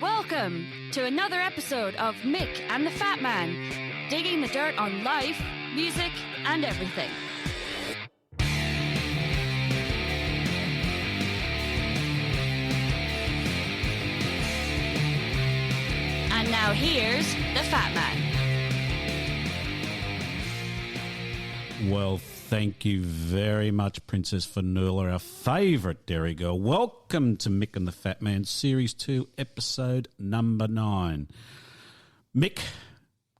Welcome to another episode of Mick and The Phatman, digging the dirt on life, music, and everything. And now here's The Phatman. Well, thank you very much, Princess Fanula, our favourite dairy girl. Welcome to Mick and the Phatman, Series 2, Episode number 9. Mick,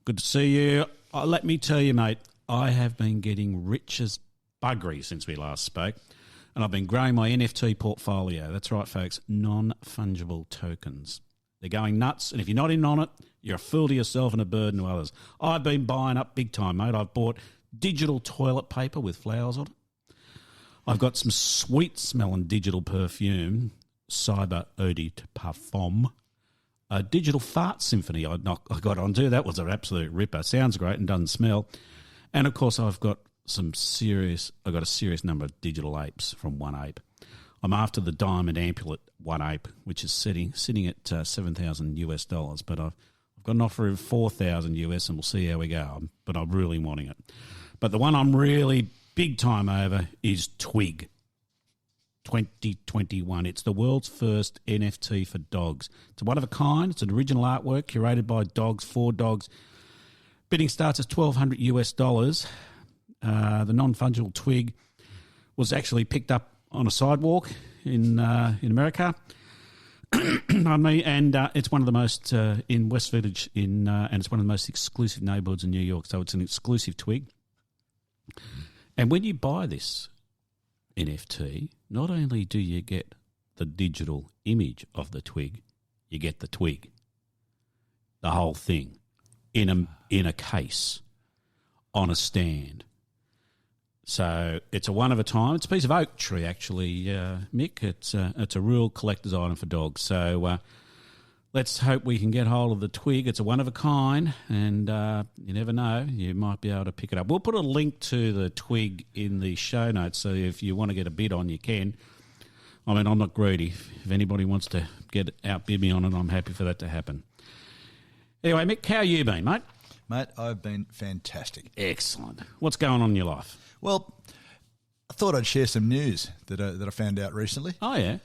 good to see you. Let me tell you, mate, I have been getting rich as buggery since we last spoke, and I've been growing my NFT portfolio. That's right, folks, non-fungible tokens. They're going nuts, and if you're not in on it, you're a fool to yourself and a burden to others. I've been buying up big time, mate. I've bought digital toilet paper with flowers on it. I've got some sweet-smelling digital perfume, Cyber Eau de Parfum. A digital fart symphony I got onto. That was an absolute ripper. Sounds great and doesn't smell. And, of course, I've got a serious number of digital apes from One Ape. I'm after the diamond ampulate One Ape, which is sitting at $7,000 but I've got an offer of $4,000 and we'll see how we go. But I'm really wanting it. But the one I'm really big time over is Twig 2021. It's the world's first NFT for dogs. It's one of a kind. It's an original artwork curated by dogs, for dogs. Bidding starts at $1,200. The non-fungible Twig was actually picked up on a sidewalk in America. And it's one of the most in West Village and it's one of the most exclusive neighbourhoods in New York. So it's an exclusive Twig. And when you buy this NFT, not only do you get the digital image of the Twig, you get the Twig, the whole thing, in a case, on a stand. So it's a one of a time. It's a piece of oak tree, actually, Mick. It's a real collector's item for dogs. So let's hope we can get hold of the Twig. It's a one of a kind, and you never know, you might be able to pick it up. We'll put a link to the Twig in the show notes, so if you want to get a bid on, you can. I mean, I'm not greedy. If anybody wants to outbid me on it, I'm happy for that to happen. Anyway, Mick, how you been, mate? Mate, I've been fantastic. Excellent. What's going on in your life? Well, I thought I'd share some news that I found out recently. Oh, yeah?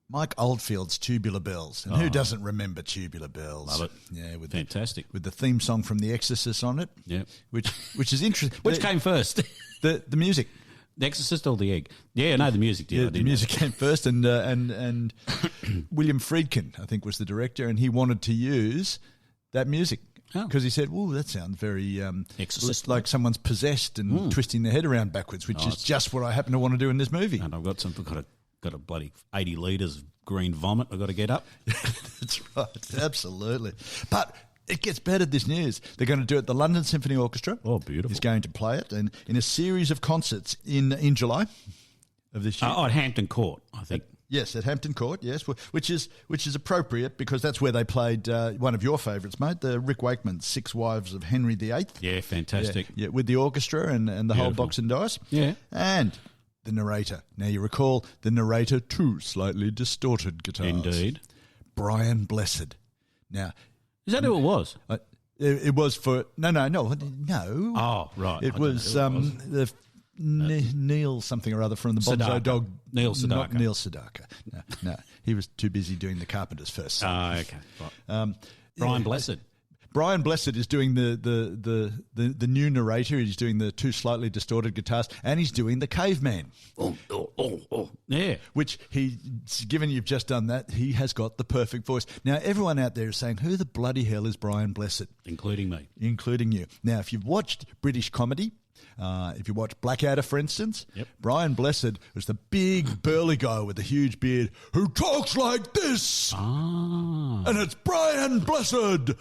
Mike Oldfield's Tubular Bells. And who doesn't remember Tubular Bells? Love it. Yeah, fantastic. With the theme song from The Exorcist on it. Yeah. Which is interesting. Which came first? The music. The Exorcist or the egg? Yeah, no, the music did. Yeah, the music came first, and William Friedkin, I think, was the director, and he wanted to use that music. Because he said, "Ooh, that sounds very like someone's possessed and twisting their head around backwards," which is just what I happen to want to do in this movie. And I've got a bloody 80 litres of green vomit I've got to get up. That's right, absolutely. But it gets better, this news. They're going to do it at the London Symphony Orchestra. Oh, beautiful. Is going to play it and in a series of concerts in July of this year. At Hampton Court, I think. Yes, at Hampton Court, yes, which is appropriate because that's where they played one of your favourites, mate, the Rick Wakeman, Six Wives of Henry VIII. Yeah, fantastic. Yeah, with the orchestra and the whole box and dice. Yeah. And the narrator. Now, you recall the narrator, two slightly distorted guitars. Indeed. Brian Blessed. Now, is that who it was? It was for... No. Oh, right. It was Neil something or other from the Bonzo Dog. Neil Sedaka. Not Neil Sedaka. No. He was too busy doing the Carpenters first. Oh, okay. Right. Brian Blessed. Brian Blessed is doing the new narrator. He's doing the two slightly distorted guitars, and he's doing the caveman. Oh. Yeah. Which given you've just done that, he has got the perfect voice. Now, everyone out there is saying, who the bloody hell is Brian Blessed? Including me. Including you. Now, if you've watched British comedy, if you watch Blackadder, for instance, yep. Brian Blessed was the big burly guy with the huge beard who talks like this. And it's Brian Blessed.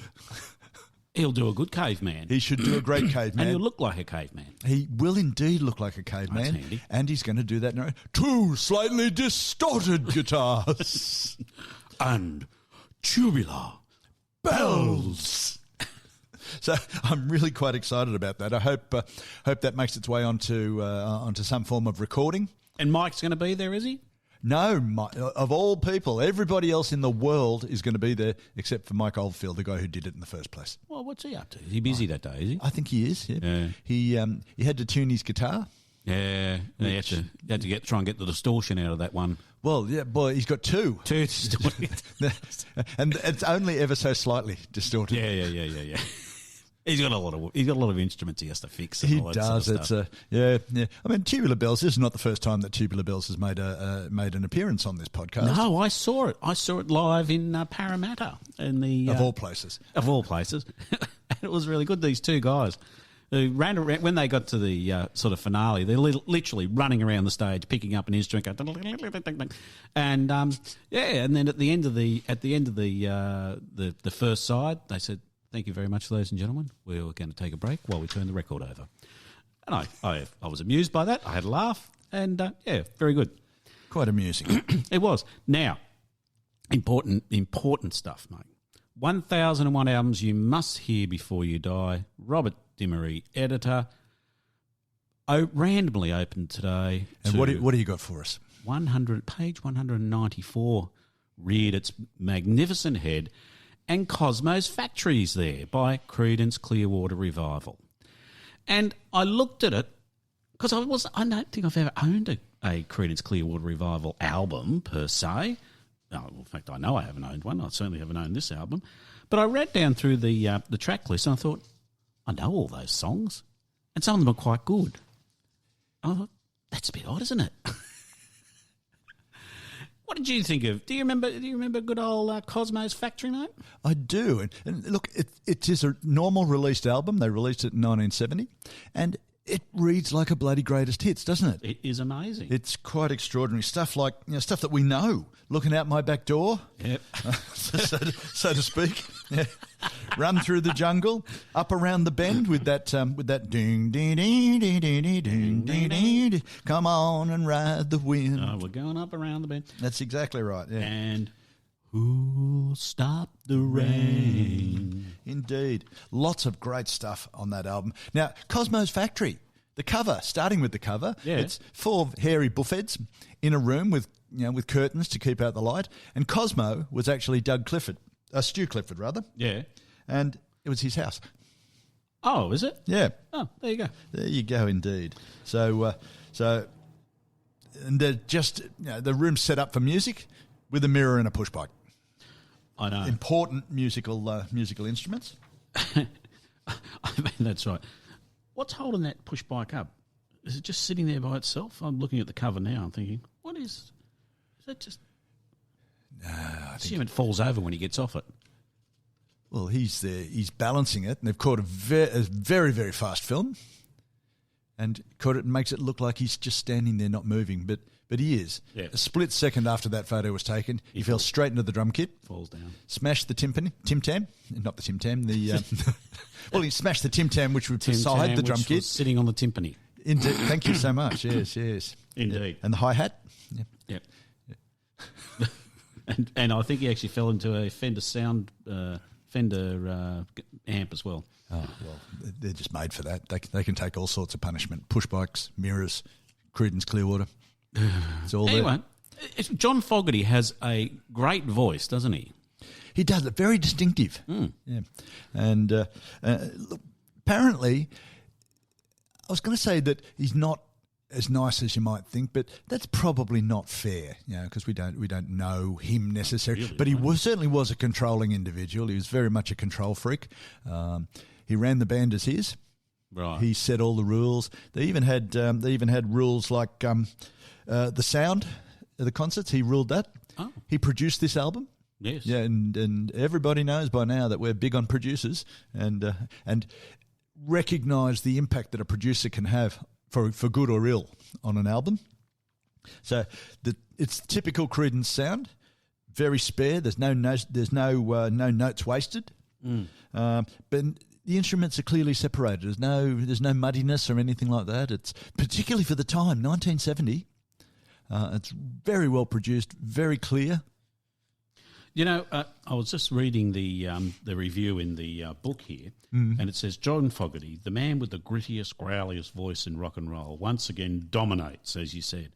He'll do a good caveman. He should do a great caveman. And he'll look like a caveman. He will indeed look like a caveman. That's handy. And he's going to do that now. Two slightly distorted guitars. And Tubular Bells. So I'm really quite excited about that. I hope that makes its way onto some form of recording. And Mike's going to be there, is he? No, of all people, everybody else in the world is going to be there except for Mike Oldfield, the guy who did it in the first place. Well, what's he up to? Is he busy that day, is he? I think he is, yeah. He had to tune his guitar. Yeah, he had to try and get the distortion out of that one. Well, yeah, boy, he's got two. Two distorted. And it's only ever so slightly distorted. Yeah. He's got a lot of instruments he has to fix. And he all that does. Sort of stuff. Yeah. I mean, Tubular Bells. This is not the first time that Tubular Bells has made an appearance on this podcast. No, I saw it. I saw it live in Parramatta. Of all places. Of all places. And it was really good. These two guys who ran around, when they got to the sort of finale, they're literally running around the stage, picking up an instrument, and and then at the end of the first side, they said, "Thank you very much, ladies and gentlemen. We're going to take a break while we turn the record over." And I was amused by that. I had a laugh, and very good. Quite amusing. It was. Now, important stuff, mate. 1001 albums you must hear before you die. Robert Dimery, editor. Randomly opened today. And what do you got for us? Page 194 reared its magnificent head, and Cosmo's Factory's there by Creedence Clearwater Revival. And I looked at it because I don't think I've ever owned a Creedence Clearwater Revival album per se. No, in fact, I know I haven't owned one. I certainly haven't owned this album. But I read down through the track list and I thought, I know all those songs, and some of them are quite good. I thought, that's a bit odd, isn't it? What did you think of? Do you remember good old Cosmo's Factory, mate? I do. And look, it is a normal released album. They released it in 1970, and it reads like a bloody greatest hits, doesn't it? It is amazing. It's quite extraordinary stuff, like stuff that we know. Looking out my back door, yep, so to speak. Yeah. Run through the jungle, up around the bend with that ding ding ding ding ding ding ding ding. Come on and ride the wind. Oh, we're going up around the bend. That's exactly right. Yeah. And who'll stop the rain? Indeed, lots of great stuff on that album. Now, Cosmo's Factory. The cover, starting with the cover, it's 4 hairy buffheads in a room with curtains to keep out the light. And Cosmo was actually Stu Clifford rather. Yeah. And it was his house. Oh, is it? Yeah. Oh, there you go. There you go, indeed. So and they're just the room's set up for music with a mirror and a push bike. I know. Important musical instruments. I mean, that's right. What's holding that push bike up? Is it just sitting there by itself? I'm looking at the cover now. I'm thinking, what is that? Just I assume it falls over when he gets off it. Well, he's there. He's balancing it, and they've caught a very, very fast film, and makes it look like he's just standing there, not moving, but he is. Yeah. A split second after that photo was taken, he fell straight into the drum kit, falls down, smashed the Tim Tam, not the Tim Tam. Well, he smashed the Tim Tam, which was beside the drum kit, sitting on the timpani. Indeed. Thank you so much. Yes, indeed. And the hi hat. Yep. And I think he actually fell into a Fender amp as well. Oh, well, they're just made for that. They can take all sorts of punishment. Push bikes, mirrors, Creedence Clearwater. It's all anyway, John Fogerty has a great voice, doesn't he? He does. Very distinctive. Mm. Yeah. And look, apparently, I was going to say that he's not as nice as you might think, but that's probably not fair, because we don't know him necessarily. Really, but he certainly was a controlling individual. He was very much a control freak. He ran the band as his. Right. He set all the rules. They even had rules like the sound of the concerts. He ruled that. Oh. He produced this album. Yes. Yeah, and everybody knows by now that we're big on producers and recognise the impact that a producer can have for good or ill on an album. So it's typical Creedence sound, very spare. There's no notes wasted. Mm. But the instruments are clearly separated. There's no muddiness or anything like that. It's particularly for the time, 1970. It's very well produced, very clear. You know, I was just reading the review in the book here, and it says, John Fogerty, the man with the grittiest, growliest voice in rock and roll, once again dominates, as you said.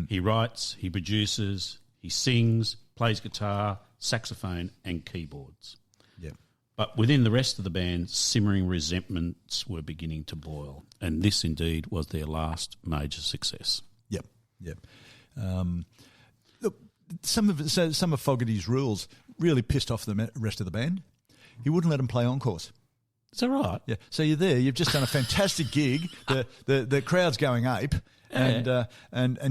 He writes, he produces, he sings, plays guitar, saxophone and keyboards. Yep. But within the rest of the band, simmering resentments were beginning to boil, and this indeed was their last major success. Yep. Look, some of Fogerty's rules really pissed off the rest of the band. He wouldn't let them play encores. Is that right? Yeah. So you're there. You've just done a fantastic gig. The crowd's going ape, and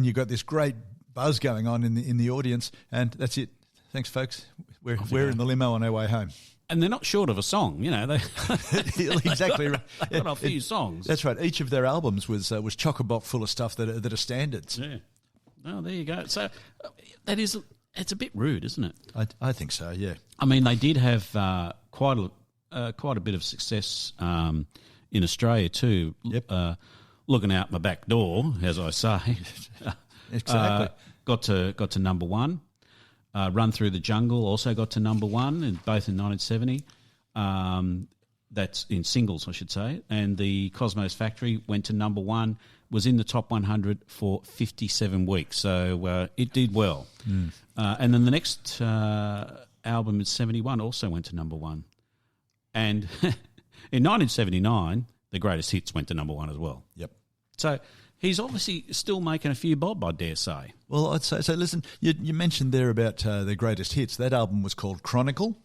you've got this great buzz going on in the audience, and that's it. Thanks, folks. We're in the limo on our way home. And they're not short of a song, you know. They exactly right. Got a few songs. That's right. Each of their albums was chock-a-block full of stuff that are standards. Yeah. Oh, there you go. So it's a bit rude, isn't it? I think so. Yeah. I mean, they did have quite a bit of success in Australia too. Yep. Looking out my back door, as I say. Exactly. Got to number one. Run Through the Jungle also got to number one, both in 1970. That's in singles, I should say. And the Cosmo's Factory went to number one, was in the top 100 for 57 weeks. So it did well. And then the next album in 71 also went to number one. And in 1979, the Greatest Hits went to number one as well. Yep. So he's obviously still making a few bob, I dare say. Well, I'd say so. Listen, you mentioned there about their greatest hits. That album was called Chronicle,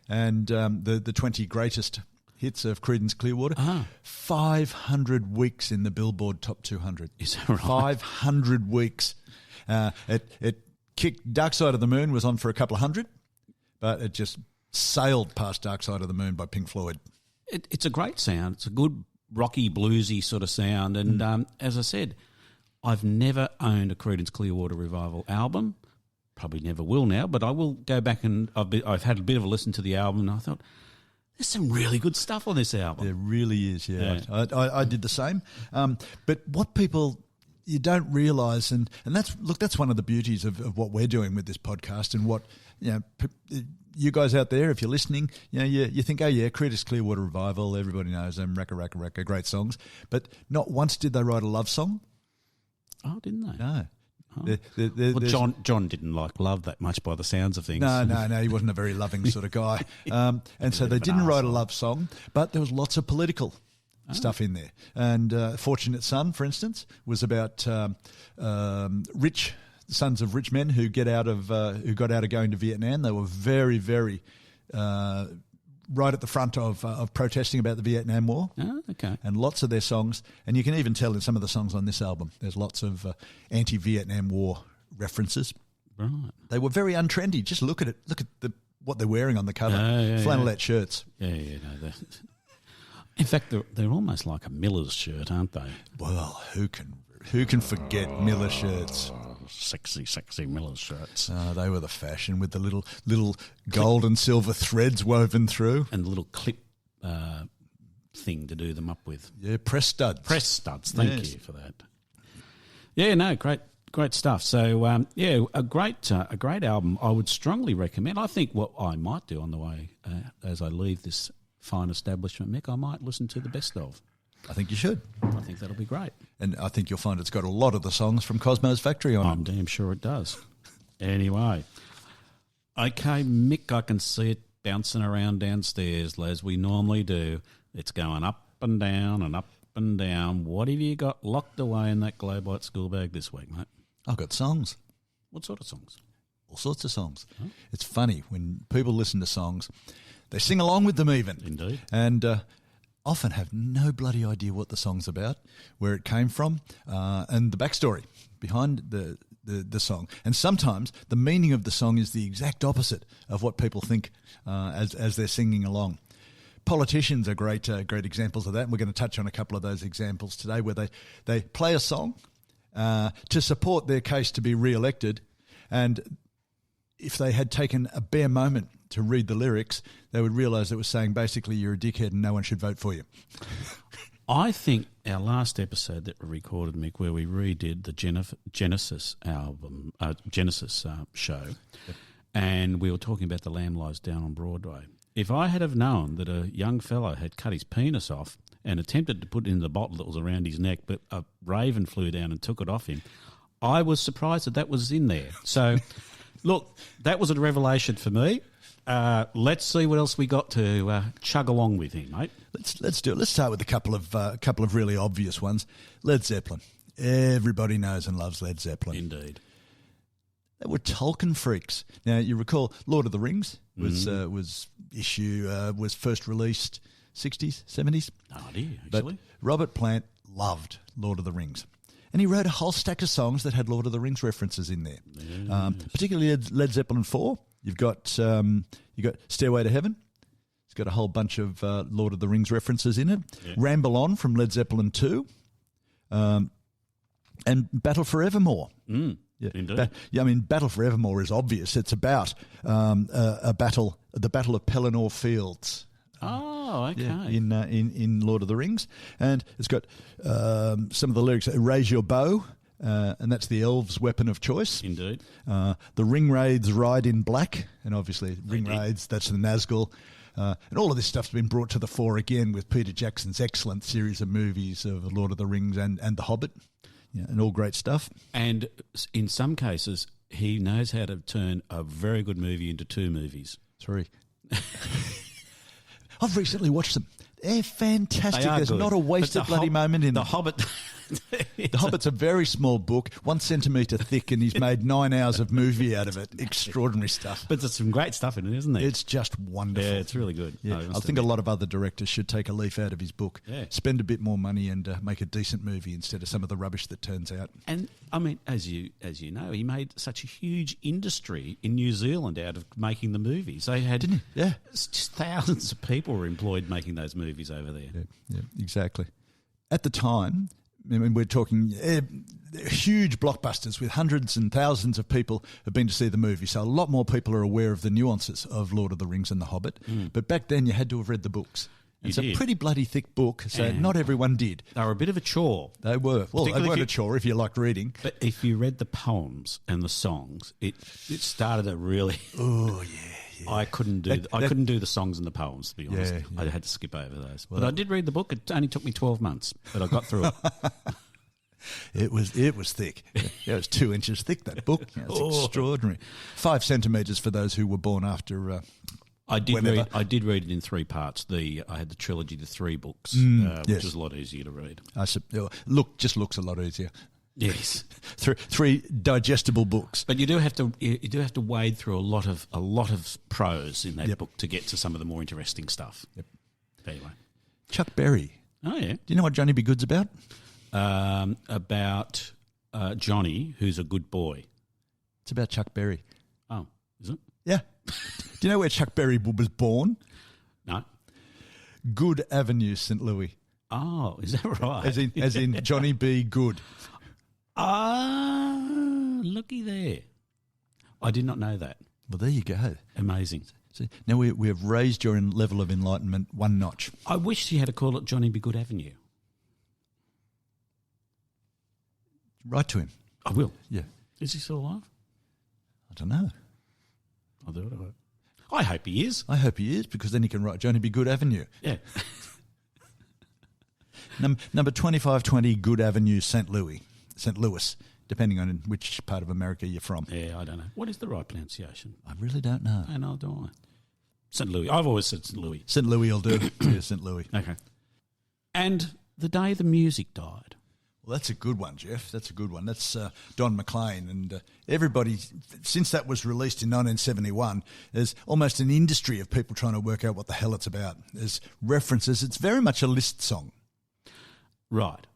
and the 20 greatest hits of Creedence Clearwater. 500 weeks in the Billboard Top 200. Is that right? 500 weeks. It kicked Dark Side of the Moon was on for a couple of hundred, but it just sailed past Dark Side of the Moon by Pink Floyd. It's a great sound. It's a good rocky, bluesy sort of sound. And as I said, I've never owned a Creedence Clearwater Revival album. Probably never will now, but I will go back and I've had a bit of a listen to the album and I thought, there's some really good stuff on this album. There really is, yeah. I did the same. But what people you don't realise, and that's one of the beauties of what we're doing with this podcast, and what you guys out there, if you're listening, you think, oh yeah, Creedence Clearwater Revival, everybody knows them, Racka, great songs, but not once did they write a love song. Oh, didn't they? No. Well, John didn't like love that much by the sounds of things. No, he wasn't a very loving sort of guy. And so they didn't write a love song, but there was lots of political stuff in there. And Fortunate Son, for instance, was about rich sons of rich men who got out of going to Vietnam. They were very, very right at the front of protesting about the Vietnam War. Oh, okay. And lots of their songs, and you can even tell in some of the songs on this album, there's lots of anti-Vietnam War references. Right. They were very untrendy. Just look at it. Look at what they're wearing on the cover. Flannelette shirts. Yeah. No, in fact, they're almost like a Miller's shirt, aren't they? Well, who can forget Miller shirts? Sexy Miller shirts. They were the fashion with the little gold and silver threads woven through. And the little clip thing to do them up with. Yeah, press studs. Thank you for that. Yeah, no, great stuff. So, a great album. I would strongly recommend. I think what I might do on the way as I leave this fine establishment, Mick, I might listen to the best of. I think you should. I think that'll be great. And I think you'll find it's got a lot of the songs from Cosmo's Factory on it. I'm damn sure it does. Anyway. Okay, Mick, I can see it bouncing around downstairs as we normally do. It's going up and down and up and down. What have you got locked away in that Globite school bag this week, mate? I've got songs. What sort of songs? All sorts of songs. Oh. It's funny when people listen to songs, they sing along with them even. Indeed. And often have no bloody idea what the song's about, where it came from, and the backstory behind the song. And sometimes the meaning of the song is the exact opposite of what people think as they're singing along. Politicians are great examples of that, and we're going to touch on a couple of those examples today, where they play a song to support their case to be re-elected, and if they had taken a bare moment to read the lyrics, they would realise it was saying basically you're a dickhead and no one should vote for you. I think our last episode that we recorded, Mick, where we redid the Genesis album, Genesis show, and we were talking about The Lamb Lies Down on Broadway. If I had have known that a young fellow had cut his penis off and attempted to put it in the bottle that was around his neck, but a raven flew down and took it off him, I was surprised that was in there. So, look, that was a revelation for me. Let's see what else we got to chug along with here, mate. Let's do it. Let's start with a couple of really obvious ones. Led Zeppelin. Everybody knows and loves Led Zeppelin. Indeed. They were Tolkien freaks. Now, you recall Lord of the Rings was first released 60s, 70s? No idea, actually. But Robert Plant loved Lord of the Rings. And he wrote a whole stack of songs that had Lord of the Rings references in there. Yes. Particularly Led Zeppelin 4. You've got Stairway to Heaven. It's got a whole bunch of Lord of the Rings references in it. Yeah. Ramble On from Led Zeppelin 2. And Battle for Evermore. Mm. Yeah. Battle for Evermore is obvious. It's about the Battle of Pelennor Fields. Oh, okay. Yeah, in Lord of the Rings. And it's got some of the lyrics, raise your bow, and that's the elves' weapon of choice. Indeed. The Ringwraiths ride in black, and obviously Ringwraiths, that's the Nazgul. And all of this stuff's been brought to the fore again with Peter Jackson's excellent series of movies of Lord of the Rings and The Hobbit. Yeah, and all great stuff. And in some cases, he knows how to turn a very good movie into two movies. 3. I've recently watched them. They're fantastic. There's good. Not a wasted bloody moment in The them. Hobbit. The Hobbit's a very small book, 1 centimetre thick, and he's made 9 hours of movie out of it. Extraordinary stuff. But there's some great stuff in it, isn't there? It's just wonderful. Yeah, it's really good. Yeah. I think a lot of other directors should take a leaf out of his book, spend a bit more money and make a decent movie instead of some of the rubbish that turns out. And, I mean, as you know, he made such a huge industry in New Zealand out of making the movies. They had just thousands of people were employed making those movies over there. Yeah, exactly. At the time, I mean, we're talking huge blockbusters with hundreds and thousands of people have been to see the movie. So a lot more people are aware of the nuances of Lord of the Rings and The Hobbit. Mm. But back then you had to have read the books. It's a pretty bloody thick book, so not everyone did. They were a bit of a chore. They were. Well, they weren't a chore if you liked reading. But if you read the poems and the songs, it started to really... Oh, yeah. I couldn't do the songs and the poems, to be honest. I had to skip over those. Well, but I did read the book. It only took me 12 months, but I got through it. It was thick. It was 2 inches thick, that book. It's extraordinary. 5 centimetres for those who were born after... I did read it in 3 parts. I had the trilogy, the 3 books, which is a lot easier to read. Just looks a lot easier. Yes, 3 digestible books. But you do have to wade through a lot of prose in that book to get to some of the more interesting stuff. Yep. Anyway, Chuck Berry. Oh yeah. Do you know what Johnny Be Good's about? About Johnny, who's a good boy. It's about Chuck Berry. Oh, is it? Yeah. Do you know where Chuck Berry was born? No. Goode Avenue, St. Louis. Oh, is that right? As in Johnny B. Goode. Ah, looky there. I did not know that. Well, there you go. Amazing. See, now we have raised your level of enlightenment 1 notch. I wish you had to call it Johnny Be Good Avenue. Write to him. I will. Yeah. Is he still alive? I don't know. I'll do it. I hope he is. I hope he is, because then he can write Johnny Be Good Avenue. Yeah. Number 2520 Goode Avenue, St. Louis, depending on which part of America you're from. Yeah, I don't know. What is the right pronunciation? I really don't know. I know, do I? St. Louis. I've always said St. Louis. St. Louis will do. Yeah, St. Louis. Okay. And the day the music died. Well, that's a good one, Jeff. That's a good one. That's Don McLean. And everybody, since that was released in 1971, there's almost an industry of people trying to work out what the hell it's about. There's references. It's very much a list song. Right.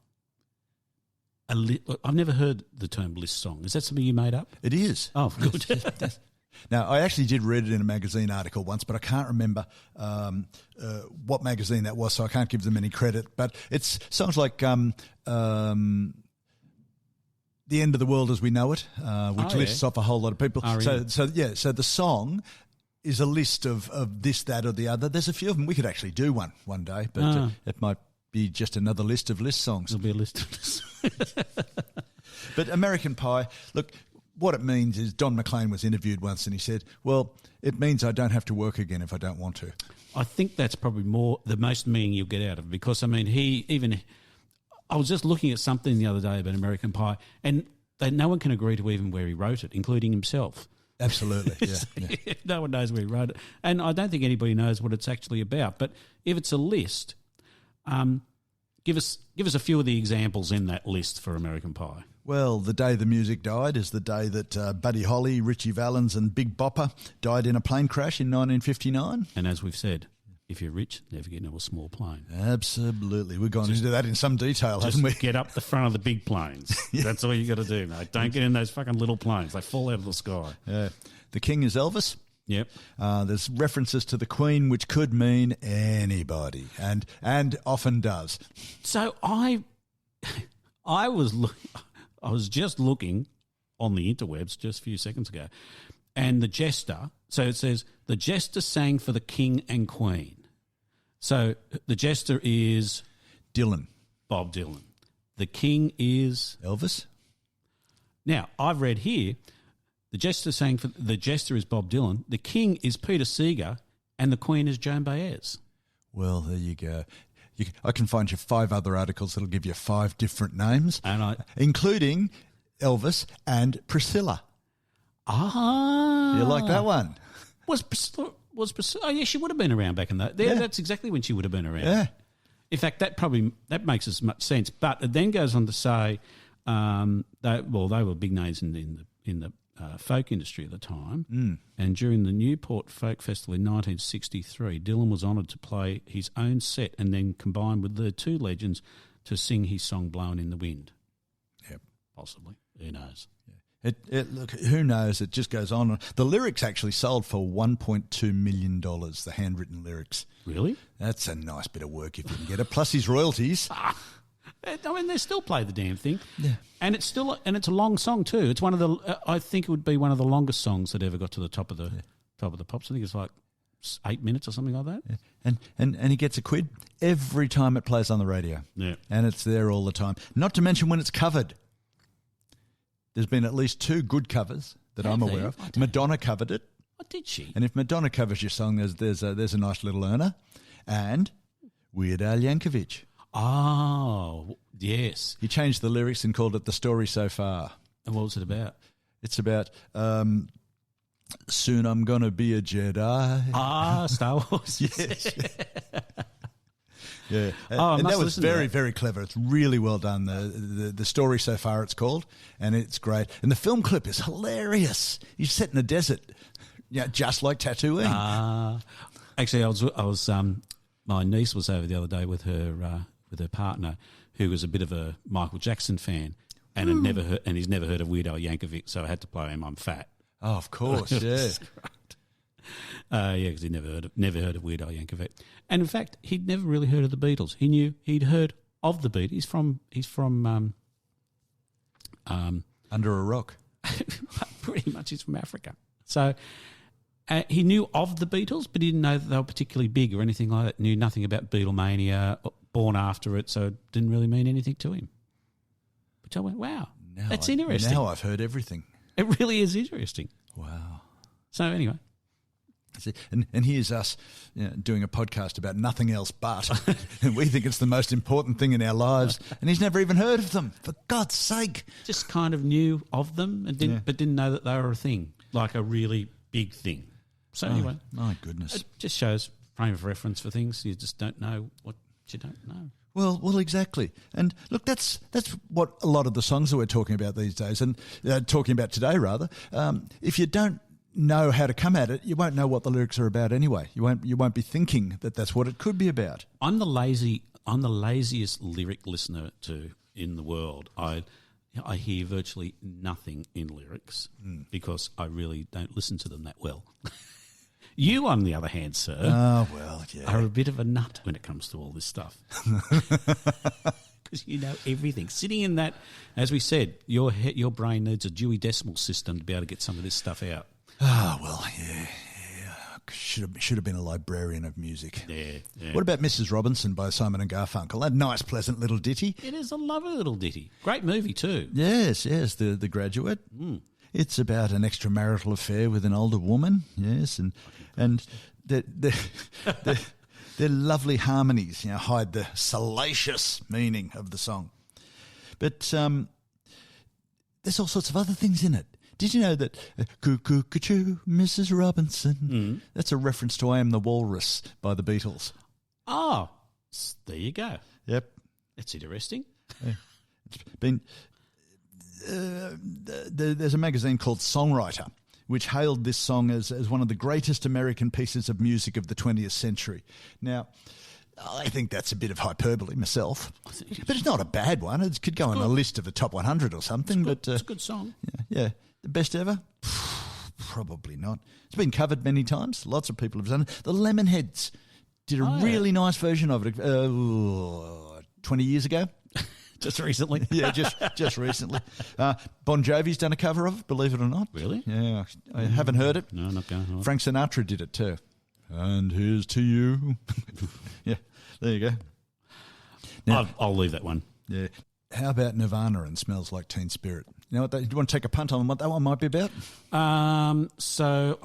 I've never heard the term list song. Is that something you made up? It is. Oh, good. Now, I actually did read it in a magazine article once, but I can't remember what magazine that was, so I can't give them any credit. But it's songs like The End of the World as We Know It, which lists off a whole lot of people. Oh, really? So the song is a list of this, that, or the other. There's a few of them. We could actually do one day, but it might be just another list of list songs. There'll be a list of lists. But American Pie, look, what it means is Don McLean was interviewed once and he said, well, it means I don't have to work again if I don't want to. I think that's probably the most meaning you'll get out of it because, I mean, I was just looking at something the other day about American Pie and no one can agree to even where he wrote it, including himself. Absolutely, yeah. No one knows where he wrote it. And I don't think anybody knows what it's actually about. But if it's a list, give us a few of the examples in that list for American Pie. Well, the day the music died is the day that Buddy Holly, Richie Valens and Big Bopper died in a plane crash in 1959. And as we've said, if you're rich, never get into a small plane. Absolutely. We've gone into that in some detail, haven't we? Get up the front of the big planes. Yeah. That's all you got to do, mate. Don't get in those fucking little planes. They fall out of the sky. The King is Elvis. Yep. There's references to the Queen, which could mean anybody, and often does. So I was just looking on the interwebs just a few seconds ago, and the jester. So it says the jester sang for the King and Queen. So the jester is Dylan, Bob Dylan. The King is Elvis. Now I've read here. The jester is Bob Dylan. The King is Peter Seeger, and the Queen is Joan Baez. Well, there you go. I can find you 5 other articles that'll give you 5 different names, including Elvis and Priscilla. Ah, you like that one? Was Priscilla? Oh, yeah, she would have been around back in that. Yeah, that's exactly when she would have been around. Yeah. In fact, that makes as much sense. But it then goes on to say, they were big names in the folk industry at the time. And during the Newport Folk Festival in 1963, Dylan was honoured to play his own set and then combine with the two legends to sing his song "Blowin' in the Wind." Yep, possibly. Who knows? Look, who knows? It just goes on. The lyrics actually sold for $1.2 million, the handwritten lyrics. Really? That's a nice bit of work if you can get it, plus his royalties. I mean, they still play the damn thing. Yeah. And it's a long song too. It's one of the, I think it would be one of the longest songs that ever got to the top of the pops. I think it's like 8 minutes or something like that. Yeah. And he gets a quid every time it plays on the radio. Yeah. And it's there all the time. Not to mention when it's covered. There's been at least 2 good covers that I'm aware of. Madonna covered it. Oh, did she? And if Madonna covers your song, there's a nice little earner. And Weird Al Yankovic. Oh, yes. He changed the lyrics and called it The Story So Far. And what was it about? It's about soon I'm going to be a Jedi. Ah, Star Wars. Yes. Yeah, and that was very, very clever. It's really well done. The Story So Far, it's called, and it's great. And the film clip is hilarious. He's set in the desert, just like Tatooine. Actually, I was my niece was over the other day with her partner, who was a bit of a Michael Jackson fan, and he's never heard of Weird Al Yankovic, so I had to play him. I'm fat. Oh, of course, yeah. Because he'd never heard of Weird Al Yankovic, and in fact, he'd never really heard of the Beatles. He'd heard of the Beatles. He's from under a rock. Pretty much, he's from Africa. So he knew of the Beatles, but he didn't know that they were particularly big or anything like that. Knew nothing about Beatlemania, born after it, so it didn't really mean anything to him. But I went, wow, that's interesting. Now I've heard everything. It really is interesting. Wow. So anyway. And here's us doing a podcast about nothing else but, and we think it's the most important thing in our lives, and he's never even heard of them, for God's sake. Just kind of knew of them, and didn't know that they were a thing, like a really big thing. So anyway. My goodness. It just shows frame of reference for things. You just don't know what you don't know. Well, exactly. And look, that's what a lot of the songs that we're talking about these days, and talking about today rather, if you don't know how to come at it, you won't know what the lyrics are about anyway. You won't be thinking that that's what it could be about. I'm the laziest lyric listener in the world. I hear virtually nothing in lyrics because I really don't listen to them that well. You, on the other hand, sir, are a bit of a nut when it comes to all this stuff. Because you know everything. Sitting in that, as we said, your brain needs a Dewey Decimal System to be able to get some of this stuff out. Ah, well, yeah. Should have been a librarian of music. Yeah. What about Mrs. Robinson by Simon and Garfunkel? That nice, pleasant little ditty. It is a lovely little ditty. Great movie too. Yes, The Graduate. It's about an extramarital affair with an older woman, yes, and they're lovely harmonies, hide the salacious meaning of the song. But there's all sorts of other things in it. Did you know that Cuckoo-Cuckoo, Mrs. Robinson? That's a reference to I Am the Walrus by the Beatles. Oh, there you go. Yep. That's interesting. Yeah. It's been... there's a magazine called Songwriter, which hailed this song as one of the greatest American pieces of music of the 20th century. Now, I think that's a bit of hyperbole myself, but it's not a bad one. It could go on a list of the top 100 or something. It's a good song. Yeah. The best ever? Probably not. It's been covered many times. Lots of people have done it. The Lemonheads did a really nice version of it 20 years ago. Just recently? Yeah, just recently. Bon Jovi's done a cover of it, believe it or not. Really? Yeah, I haven't heard it. No, not going on. Frank Sinatra did it too. And here's to you. Yeah, there you go. Now, I'll leave that one. Yeah. How about Nirvana and Smells Like Teen Spirit? You know what? Do you want to take a punt on what that one might be about? So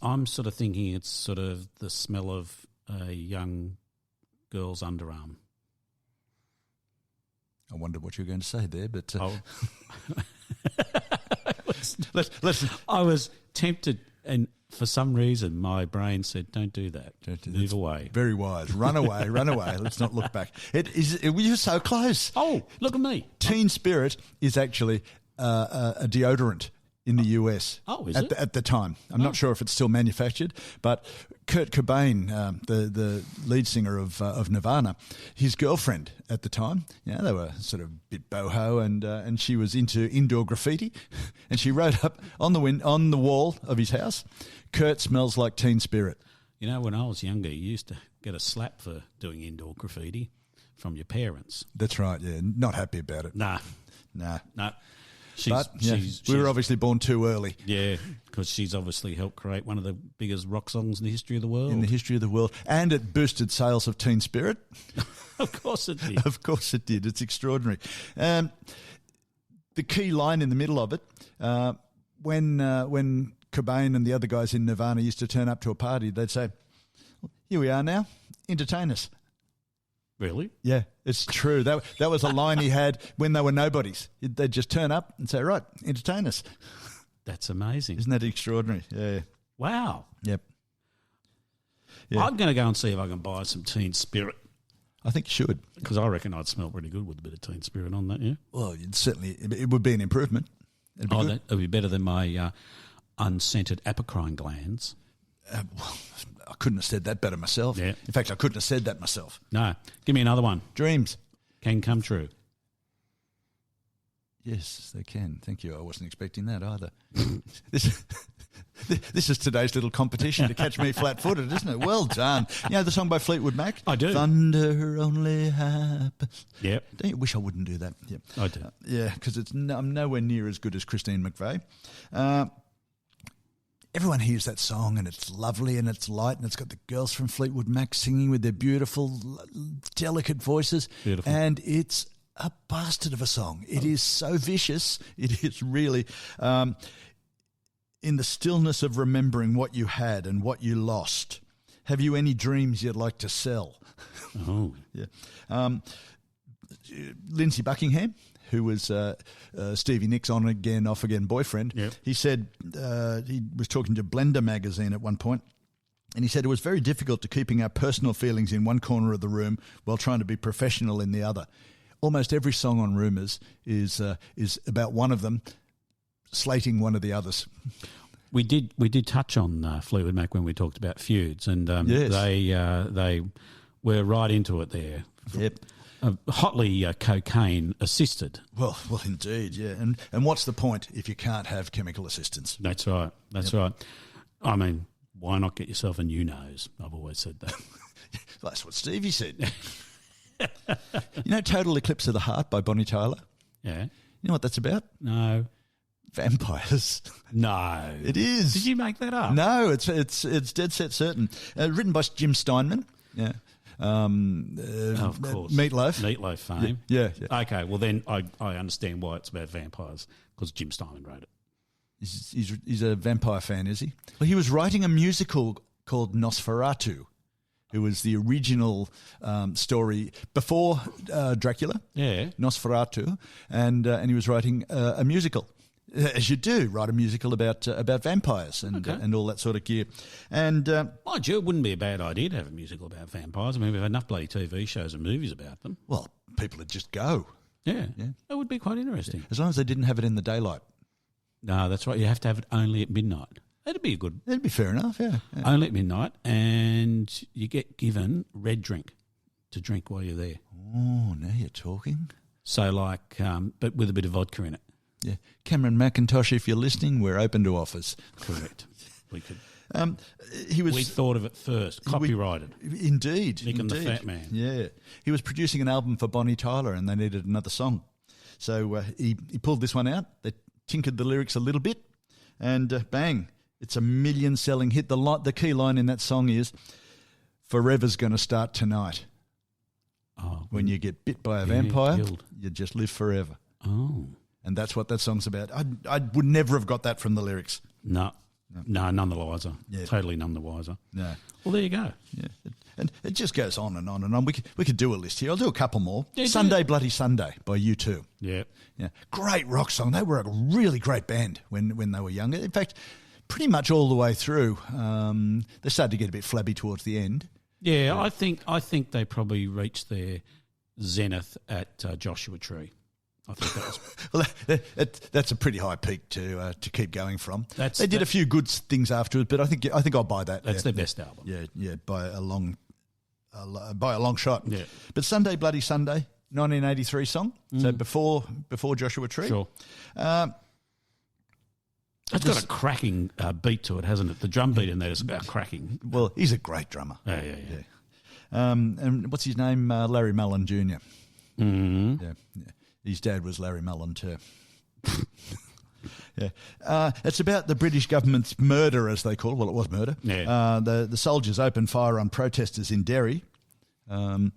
I'm sort of thinking it's sort of the smell of a young girl's underarm. I wondered what you were going to say there, but let's. I was tempted, and for some reason, my brain said, "Don't do that. Move away." Very wise. Run away. Run away. Let's not look back. You're so close. Oh, look at me. Teen Spirit is actually a deodorant in the US. Oh, is it? At the time. I'm not sure if it's still manufactured, but Kurt Cobain, the lead singer of Nirvana, his girlfriend at the time, they were sort of a bit boho, and she was into indoor graffiti, and she wrote up on the wall of his house, "Kurt smells like Teen Spirit." You know, when I was younger, you used to get a slap for doing indoor graffiti from your parents. That's right, yeah. Not happy about it. Nah. We were obviously born too early. Yeah, because she's obviously helped create one of the biggest rock songs in the history of the world. In the history of the world. And it boosted sales of Teen Spirit. Of course it did. Of course it did. It's extraordinary. The key line in the middle of it, when Cobain and the other guys in Nirvana used to turn up to a party, they'd say, "Here we are now, entertain us." Really? Yeah, it's true. That was a line he had when they were nobodies. They'd just turn up and say, "Right, entertain us." That's amazing. Isn't that extraordinary? Yeah. Wow. Yep. Yeah. I'm going to go and see if I can buy some Teen Spirit. I think you should. Because I reckon I'd smell pretty good with a bit of Teen Spirit on that, yeah? Well, it would be an improvement. It'd be good. That would be better than my unscented apocrine glands. I couldn't have said that better myself. Yeah. In fact, I couldn't have said that myself. No. Give me another one. Dreams. Can come true. Yes, they can. Thank you. I wasn't expecting that either. This is today's little competition to catch me flat-footed, isn't it? Well done. You know the song by Fleetwood Mac? I do. Thunder only happens. Yep. Don't you wish I wouldn't do that? Yep. I do. Because I'm nowhere near as good as Christine McVie. Everyone hears that song and it's lovely and it's light and it's got the girls from Fleetwood Mac singing with their beautiful, delicate voices. Beautiful. And it's a bastard of a song. It is so vicious. It is really in the stillness of remembering what you had and what you lost. Have you any dreams you'd like to sell? Oh. Yeah. Lindsay Buckingham, who was Stevie Nicks' on-again, off-again boyfriend, yep. He said he was talking to Blender magazine at one point, and he said it was very difficult to keeping our personal feelings in one corner of the room while trying to be professional in the other. Almost every song on Rumours is about one of them slating one of the others. We did touch on Fleetwood Mac when we talked about feuds, and yes. They were right into it there. Yep. Hotly cocaine assisted. Well, indeed, yeah. And what's the point if you can't have chemical assistance? That's right. That's right. I mean, why not get yourself a new nose? I've always said that. That's what Stevie said. You know Total Eclipse of the Heart by Bonnie Tyler? Yeah. You know what that's about? No. Vampires. No. It is. Did you make that up? No, it's dead set certain. Written by Jim Steinman. Yeah. Of course. Meatloaf fame. Yeah. Okay, well then I understand why it's about vampires, because Jim Steinman wrote it. He's a vampire fan, is he? Well, he was writing a musical called Nosferatu. It was the original story before Dracula. Yeah, Nosferatu, and he was writing a musical, as you do, write a musical about vampires and all that sort of gear. And mind you, it wouldn't be a bad idea to have a musical about vampires. I mean, we've had enough bloody TV shows and movies about them. Well, people would just go. Yeah, that would be quite interesting. As long as they didn't have it in the daylight. No, that's right. You have to have it only at midnight. That'd be good. That'd be fair enough, yeah. Only at midnight, and you get given red drink to drink while you're there. Oh, now you're talking. So like, but with a bit of vodka in it. Yeah. Cameron McIntosh, if you're listening, we're open to offers. Correct. We could. We thought of it first. Copyrighted. Indeed. Mick and The Phatman. Yeah. He was producing an album for Bonnie Tyler and they needed another song. So he pulled this one out. They tinkered the lyrics a little bit and bang, it's a million-selling hit. The key line in that song is, "Forever's going to start tonight." Oh, when you get bit by a vampire, you just live forever. Oh. And that's what that song's about. I would never have got that from the lyrics. No, none the wiser. Yeah. Totally none the wiser. No. Well, there you go. Yeah. And it just goes on and on and on. We could do a list here. I'll do a couple more. Yeah, Sunday Bloody Sunday by U2. Yeah. Yeah. Great rock song. They were a really great band when they were younger. In fact, pretty much all the way through. They started to get a bit flabby towards the end. Yeah, I think they probably reached their zenith at Joshua Tree. I think that was well. That's a pretty high peak to keep going from. They did a few good things afterwards, but I think I'll buy that. That's their best album. Yeah, by a long shot. Yeah. But Sunday Bloody Sunday, 1983 song. So before Joshua Tree. Sure. It's got a cracking beat to it, hasn't it? The drum beat in there is about cracking. Well, he's a great drummer. Yeah. And what's his name? Larry Mullen Jr. Mm-hmm. Yeah. His dad was Larry Mullen too. Yeah. It's about the British government's murder, as they call it. Well, it was murder. Yeah. The soldiers opened fire on protesters in Derry, in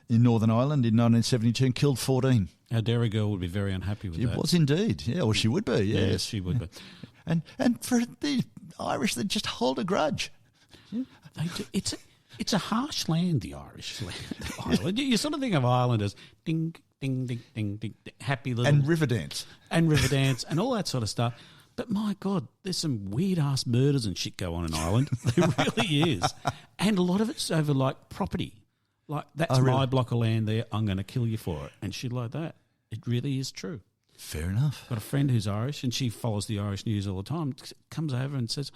Northern Ireland in 1972 and killed 14. Our Derry girl would be very unhappy with that. It was indeed. Yeah, well, she would be. Yes, she would be. And for the Irish, they just hold a grudge. Yeah. They do. It's a harsh land, the Irish land. Ireland. You sort of think of Ireland as ding, ding, ding, ding, ding, happy little... And Riverdance. And all that sort of stuff. But my God, there's some weird-ass murders and shit go on in Ireland. There really is. And a lot of it's over, like, property. Like, that's my block of land there, I'm going to kill you for it. And shit like that. It really is true. Fair enough. Got a friend who's Irish, and she follows the Irish news all the time. Comes over and says,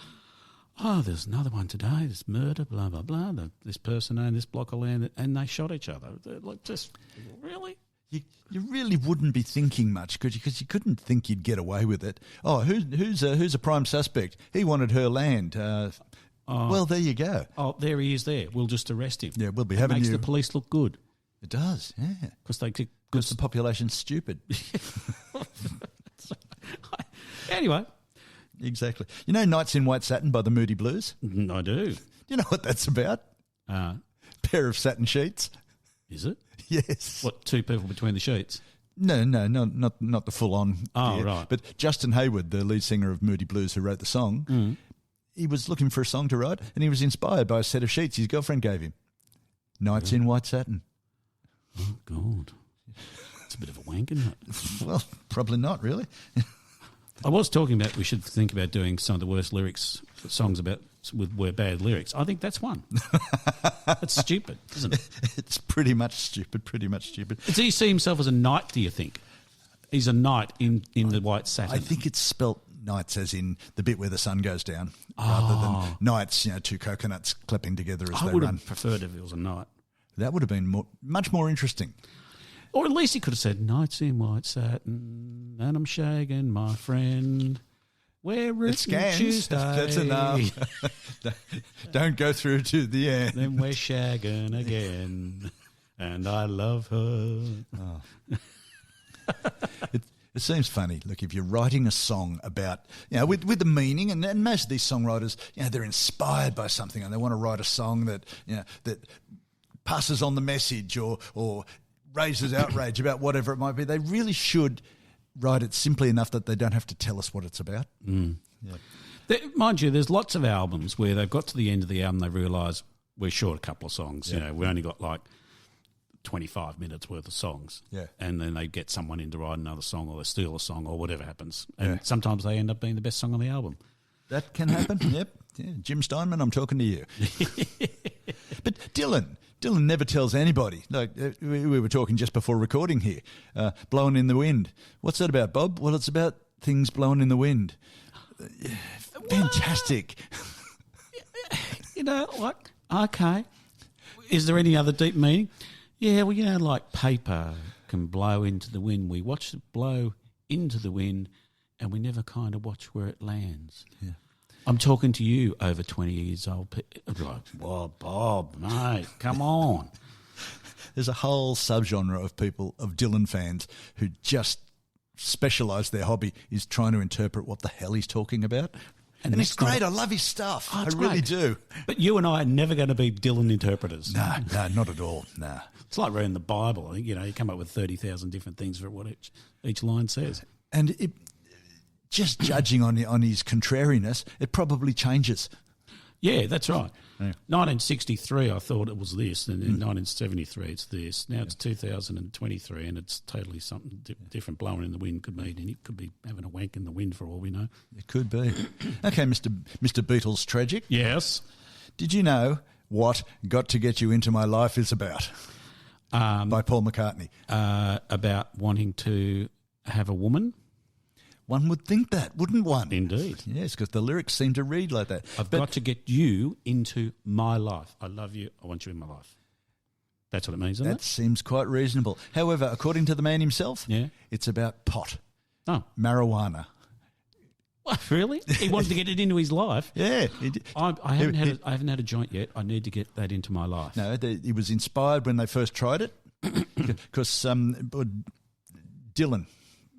"Oh, there's another one today. This murder, blah blah blah. This person owned this block of land, and they shot each other." They're like, just really. You really wouldn't be thinking much, could you? Because you couldn't think you'd get away with it. Oh, who's a prime suspect? He wanted her land. Well, there you go. Oh, there he is. There, we'll just arrest him. Yeah, we'll be having makes the police look good. It does, yeah, because the population's stupid. Anyway, exactly. You know, Nights in White Satin by the Moody Blues. I do. Do you know what that's about? Pair of satin sheets. Is it? Yes. What, two people between the sheets? No, not the full on. Oh, right. But Justin Hayward, the lead singer of Moody Blues, who wrote the song, he was looking for a song to write, and he was inspired by a set of sheets his girlfriend gave him. Nights in White Satin. Oh, God. It's a bit of a wank, isn't it? Well, probably not, really. I was talking about we should think about doing some of the worst songs with bad lyrics. I think that's one. That's stupid, isn't it? It's pretty much stupid. Does he see himself as a knight, do you think? He's a knight in the white satin. I think it's spelt nights as in the bit where the sun goes down, rather than nights, two coconuts clapping together as they run. I would have preferred if it was a knight. That would have been much more interesting. Or at least he could have said, "Nights in white satin, and I'm shagging my friend. We're it scans. Tuesday. That's enough. Don't go through to the end. Then we're shagging again, and I love her." Oh. It seems funny. Look, if you're writing a song about, with the meaning, and most of these songwriters, they're inspired by something, and they want to write a song that, that passes on the message or raises outrage about whatever it might be. They really should write it simply enough that they don't have to tell us what it's about. Mind you, there's lots of albums where they've got to the end of the album, they realise we're short a couple of songs. Yeah. We only got like 25 minutes worth of songs. Yeah. And then they get someone in to write another song, or they steal a song, or whatever happens. And sometimes they end up being the best song on the album. That can happen, yep. Yeah. Jim Steinman, I'm talking to you. But Dylan never tells anybody. Like we were talking just before recording here, blowing in the wind. What's that about, Bob? Well, it's about things blowing in the wind. Fantastic. You know what? Okay. Is there any other deep meaning? Yeah, well, like paper can blow into the wind. We watch it blow into the wind and we never kind of watch where it lands. Yeah. I'm talking to you over 20 years old. Like, well, Bob, mate, come on. There's a whole subgenre of people, of Dylan fans, who just specialise their hobby is trying to interpret what the hell he's talking about. And it's great. I love his stuff. I really do. But you and I are never going to be Dylan interpreters. No, not at all. No. It's like reading the Bible. I think, you come up with 30,000 different things for what each line says. And just judging on his contrariness, it probably changes. Yeah, that's right. Yeah. 1963, I thought it was this, and in 1973, it's this. Now it's 2023, and it's totally something different. Blowing in the wind could mean, and it could be having a wank in the wind for all we know. It could be. Okay, Mr. Beatles Tragic. Yes. Did you know what Got to Get You Into My Life is about? By Paul McCartney. About wanting to have a woman. One would think that, wouldn't one? Indeed. Yes, because the lyrics seem to read like that. I've got to get you into my life. I love you. I want you in my life. That's what it means, isn't it? That seems quite reasonable. However, according to the man himself, it's about pot. Oh. Marijuana. What, really? He wanted to get it into his life? Yeah. I haven't had a joint yet. I need to get that into my life. No, he was inspired when they first tried it because Dylan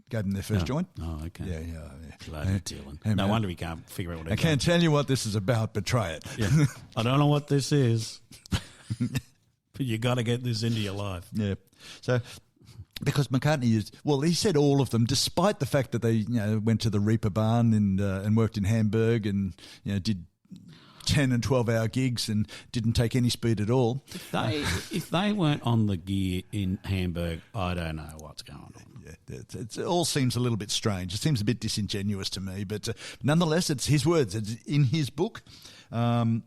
gave them their first joint. Oh, okay. Yeah. Bloody Dylan. No wonder he can't figure out what I can't tell you what this is about, but try it. Yeah. I don't know what this is, but you got to get this into your life. Yeah. So, because McCartney he said all of them, despite the fact that they went to the Reaper Barn and worked in Hamburg and did 10 and 12-hour gigs and didn't take any speed at all. If they weren't on the gear in Hamburg, I don't know what's going on. Yeah, it all seems a little bit strange. It seems a bit disingenuous to me, but nonetheless, it's his words. It's in his book. So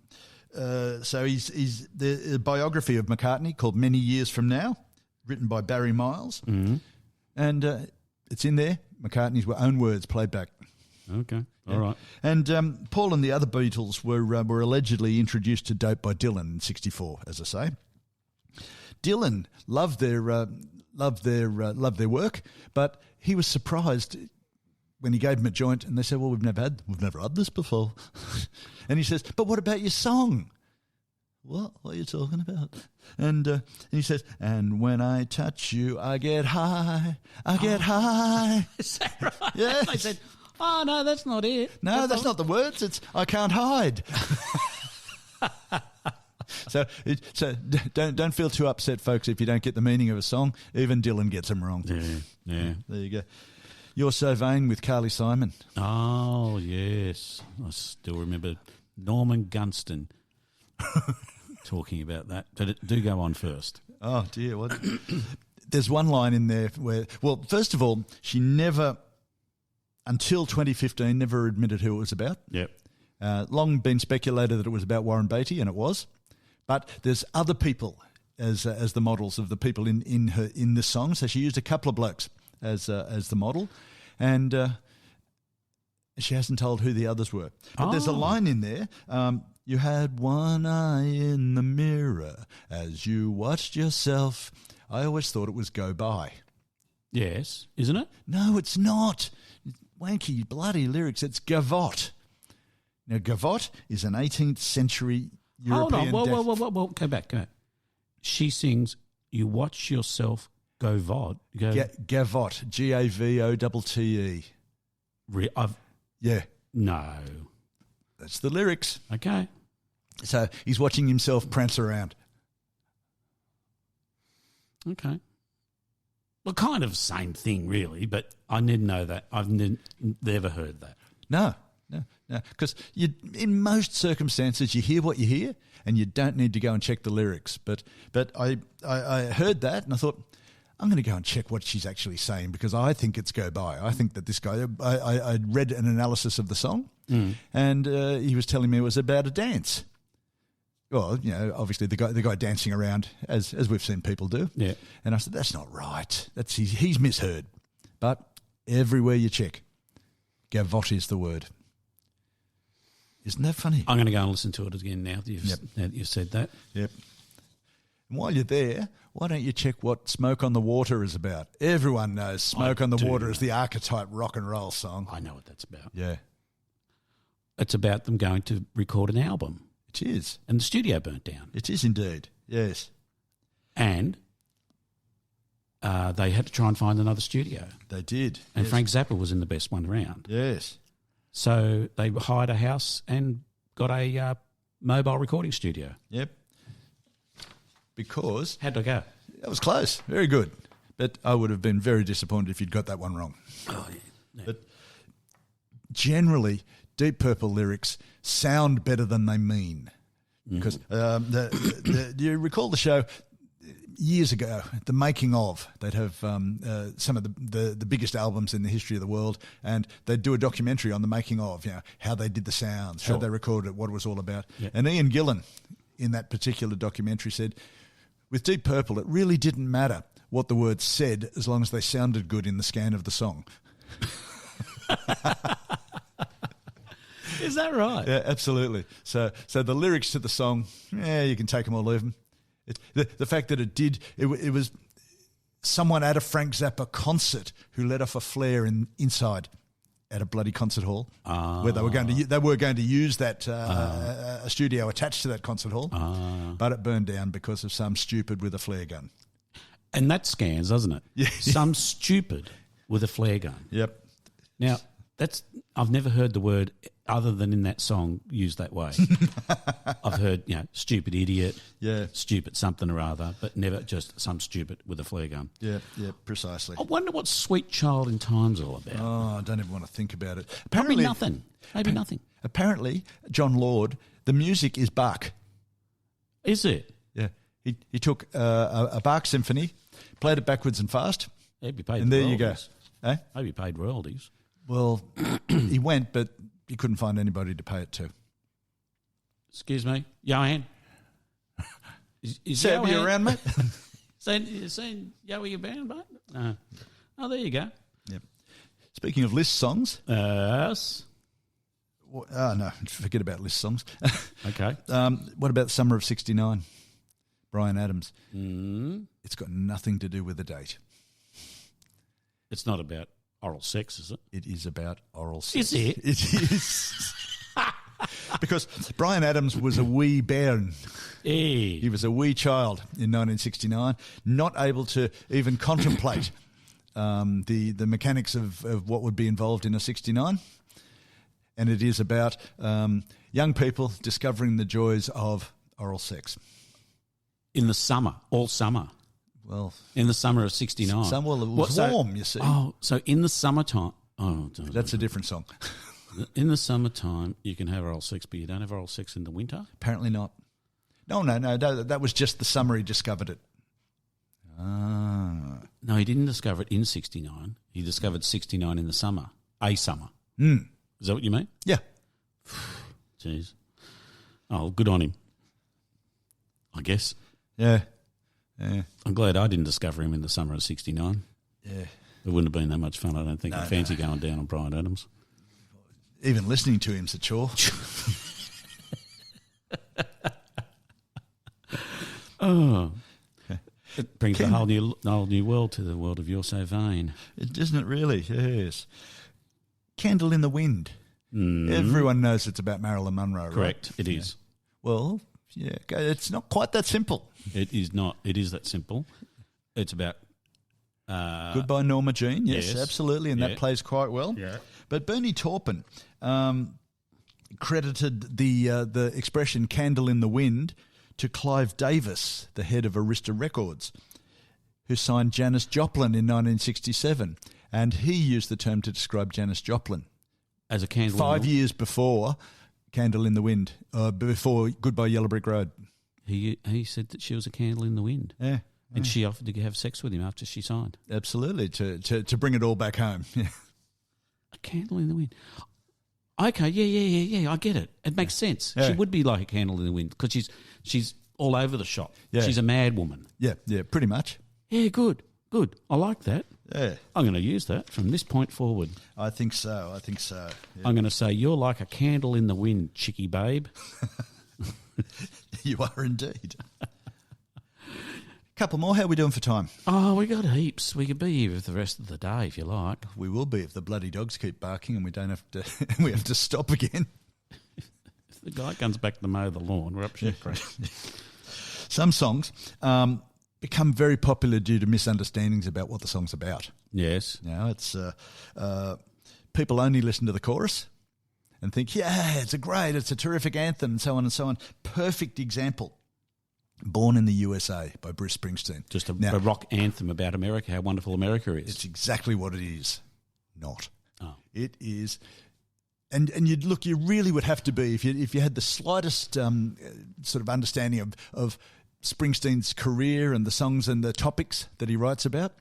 he's the biography of McCartney called Many Years From Now, written by Barry Miles, and it's in there. McCartney's own words played back. Okay, all right. And Paul and the other Beatles were allegedly introduced to dope by Dylan in '64, as I say. Dylan loved their work, but he was surprised when he gave them a joint, and they said, "Well, we've never had this before." And he says, "But what about your song?" What are you talking about? And he says, "And when I touch you, I get high. I get high." Is that right? Yes. They said, "Oh no, that's not it." No, that's not the words. It's "I can't hide." So don't feel too upset, folks, if you don't get the meaning of a song. Even Dylan gets them wrong. Yeah. There you go. You're So Vain with Carly Simon. Oh, yes. I still remember Norman Gunston talking about that. But do go on first. Oh, dear. What? There's one line in there where, well, first of all, she never, until 2015, never admitted who it was about. Yep. Long been speculated that it was about Warren Beatty, and it was. But there's other people as the models of the people in this song. So she used a couple of blokes as the model, and she hasn't told who the others were. But there's a line in there. You had one eye in the mirror as you watched yourself. I always thought it was "Go By." Yes, isn't it? No, it's not. Wanky bloody lyrics. It's "Gavotte." Now, gavotte is an 18th century European... Hold on, whoa, go back. She sings, "You watch yourself gavotte." Gavotte, G-A-V-O-T-T-E. Yeah. No. That's the lyrics. Okay. So he's watching himself prance around. Okay. Well, kind of same thing, really, but I didn't know that. I've never heard that. No. No, because in most circumstances you hear what you hear, and you don't need to go and check the lyrics. But I heard that and I thought, I'm going to go and check what she's actually saying, because I think it's Go By. I think that this guy, I read an analysis of the song, and he was telling me it was about a dance. Well, you know, obviously the guy dancing around as we've seen people do. Yeah. And I said, that's not right. He's misheard. But everywhere you check, gavotte is the word. Isn't that funny? I'm going to go and listen to it again now that you've said that. Yep. And while you're there, why don't you check what Smoke on the Water is about? Everyone knows Smoke on the Water is the archetype rock and roll song. I know what that's about. Yeah. It's about them going to record an album. It is. And the studio burnt down. It is indeed, yes. And they had to try and find another studio. They did. And yes. Frank Zappa was in the best one around. Yes. So they hired a house and got a mobile recording studio. Yep. Because... How'd they go? That was close. Very good. But I would have been very disappointed if you'd got that one wrong. Oh, yeah. But generally, Deep Purple lyrics sound better than they mean. Because do you recall the show years ago, the making of? They'd have some of the biggest albums in the history of the world, and they'd do a documentary on the making of, you know, how they did the sounds, how they recorded it, what it was all about. Yep. And Ian Gillan, in that particular documentary, said, with Deep Purple, it really didn't matter what the words said as long as they sounded good in the scan of the song. Is that right? Yeah, absolutely. So the lyrics to the song, you can take them or leave them. The fact that it was someone at a Frank Zappa concert who let off a flare inside at a bloody concert hall where they were going to use that a studio attached to that concert hall, but it burned down because of some stupid with a flare gun. And that scans, doesn't it? Yeah. Some stupid with a flare gun. Yep. Now, I've never heard the word other than in that song used that way. I've heard, stupid idiot, stupid something or other, but never just some stupid with a flare gun. Yeah, precisely. I wonder what Sweet Child in Time's all about. Oh, I don't even want to think about it. Probably nothing. Maybe nothing. Apparently, John Lord, the music is Bach. Is it? Yeah. He took a Bach symphony, played it backwards and fast, He'd be paid and there royalties. you go. Eh? Maybe he paid royalties. Well, he went, but he couldn't find anybody to pay it to. Excuse me, Johan. Is Sab, you around, mate? saying Yowie about, mate? No. Oh, there you go. Yep. Speaking of list songs. Yes. Oh, no, forget about list songs. Okay. What about Summer of '69? Bryan Adams. Mm. It's got nothing to do with the date. It's not about oral sex, is it? It is about oral sex. Is it? It is. Because Bryan Adams was a wee bairn. Hey. He was a wee child in 1969, not able to even contemplate the mechanics of what would be involved in a 69. And it is about young people discovering the joys of oral sex. In the summer, all summer. Well, in the summer of '69. It was warm, you see. Oh, so in the summertime. Oh, that's a different song. In the summertime, you can have oral sex, but you don't have oral sex in the winter? Apparently not. No, that was just the summer he discovered it. Ah. No, he didn't discover it in '69. He discovered '69 in the summer. A summer. Mm. Is that what you mean? Yeah. Jeez. Oh, good on him, I guess. Yeah. Yeah. I'm glad I didn't discover him in the summer of '69. Yeah. It wouldn't have been that much fun, I don't think. I fancy going down on Bryan Adams. Even listening to him's a chore. Oh. It brings a whole new world to the world of You're So Vain. Doesn't it really? Yes. Candle in the Wind. Mm. Everyone knows it's about Marilyn Monroe, Correct, right? it is. Well, yeah, it's not quite that simple. It is not. It is that simple. It's about... Goodbye, Norma Jean. Yes, absolutely, and that plays quite well. Yeah. But Bernie Taupin credited the expression "candle in the wind" to Clive Davis, the head of Arista Records, who signed Janis Joplin in 1967, and he used the term to describe Janis Joplin As a candle. 5 years before Candle in the Wind, before Goodbye Yellow Brick Road. He said that she was a candle in the wind. Yeah. And she offered to have sex with him after she signed. Absolutely, to bring it all back home. Yeah. A candle in the wind. Okay, yeah, I get it. It makes sense. Yeah. She would be like a candle in the wind because she's all over the shop. Yeah. She's a mad woman. Yeah, pretty much. Yeah, good. I like that. Yeah. I'm going to use that from this point forward. I think so. Yeah. I'm going to say, you're like a candle in the wind, chickie babe. You are indeed. Couple more. How are we doing for time? Oh, we got heaps. We could be here for the rest of the day if you like. We will be if the bloody dogs keep barking and we don't have to. We have to stop again. If the guy comes back to mow the lawn, we're up shit creek. Some songs become very popular due to misunderstandings about what the song's about. Yes. It's people only listen to the chorus and think, it's a terrific anthem, and so on and so on. Perfect example. Born in the USA by Bruce Springsteen. Just a rock anthem about America, how wonderful America is. It's exactly what it is. Not. Oh. It is. And you really would have to be, if you had the slightest sort of understanding of Springsteen's career and the songs and the topics that he writes about,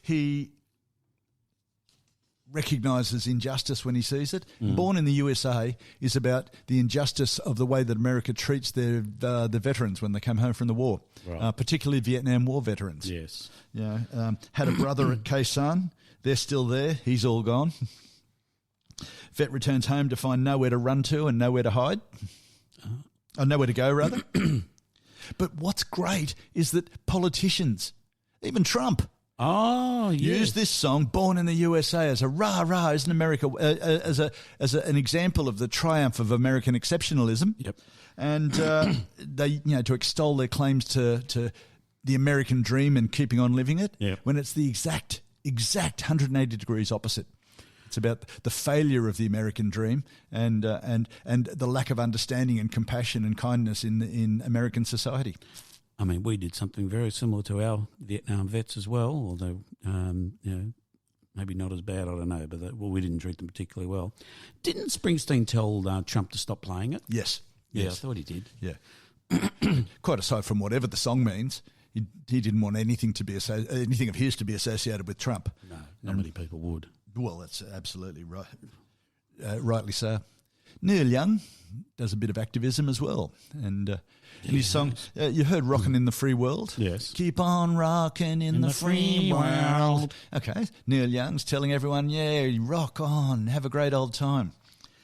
he recognises injustice when he sees it. Born in the USA is about the injustice of the way that America treats the veterans when they come home from the war, right. Particularly Vietnam War veterans. Yes. Had a brother at Khe Sanh. They're still there. He's all gone. Vet returns home to find nowhere to run to and nowhere to hide. Or nowhere to go, rather. But what's great is that politicians, even Trump, use this song, Born in the USA, as a rah-rah, isn't America, as an example of the triumph of American exceptionalism. Yep. And they, to extol their claims to the American dream and keeping on living it, when it's the exact 180 degrees opposite. It's about the failure of the American dream and the lack of understanding and compassion and kindness in American society. I mean, we did something very similar to our Vietnam vets as well, although, maybe not as bad, I don't know, but we didn't treat them particularly well. Didn't Springsteen tell Trump to stop playing it? Yes. Yeah, I thought he did. Yeah. Quite aside from whatever the song means, he didn't want anything of his to be associated with Trump. No, not many people would. Well, that's absolutely right. Rightly so. Neil Young does a bit of activism as well. And in his song, you heard Rockin' in the Free World? Yes. Keep on rockin' in the free world. Okay, Neil Young's telling everyone, rock on, have a great old time.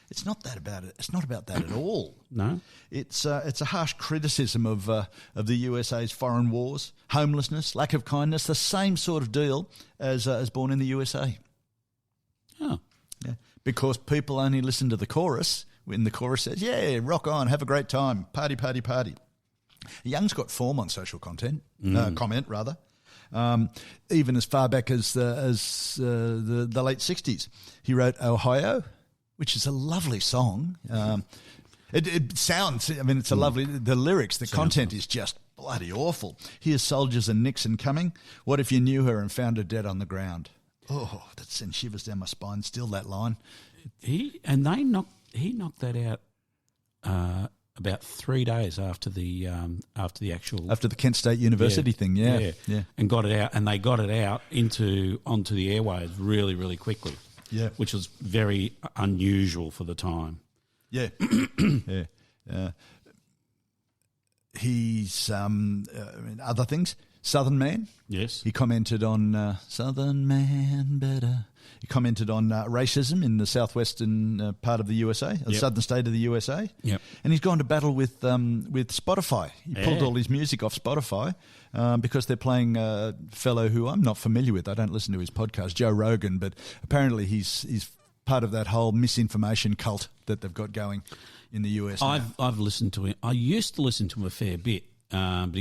It's not that about it. It's not about that at all. No. It's a harsh criticism of the USA's foreign wars, homelessness, lack of kindness, the same sort of deal as Born in the USA. Oh. Yeah. Because people only listen to the chorus when the chorus says, rock on, have a great time, party, party, party. Young's got form on social comment, rather. Even as far back as the late 60s. He wrote Ohio, which is a lovely song. It sounds, it's a lovely, the lyrics, the content is just bloody awful. Here's soldiers and Nixon coming. What if you knew her and found her dead on the ground? Oh, that sends shivers down my spine. Still that line. He knocked that out about 3 days after the Kent State University thing. Yeah, and got it out, and they got it out onto the airwaves really, really quickly. Yeah, which was very unusual for the time. Yeah, yeah. He's other things. Southern Man. Yes. He commented on Southern Man better. He commented on racism in the southwestern part of the USA, the southern state of the USA. Yep. And he's gone to battle with Spotify. He pulled all his music off Spotify because they're playing a fellow who I'm not familiar with. I don't listen to his podcast, Joe Rogan, but apparently he's part of that whole misinformation cult that they've got going in the US. I've listened to him. I used to listen to him a fair bit. But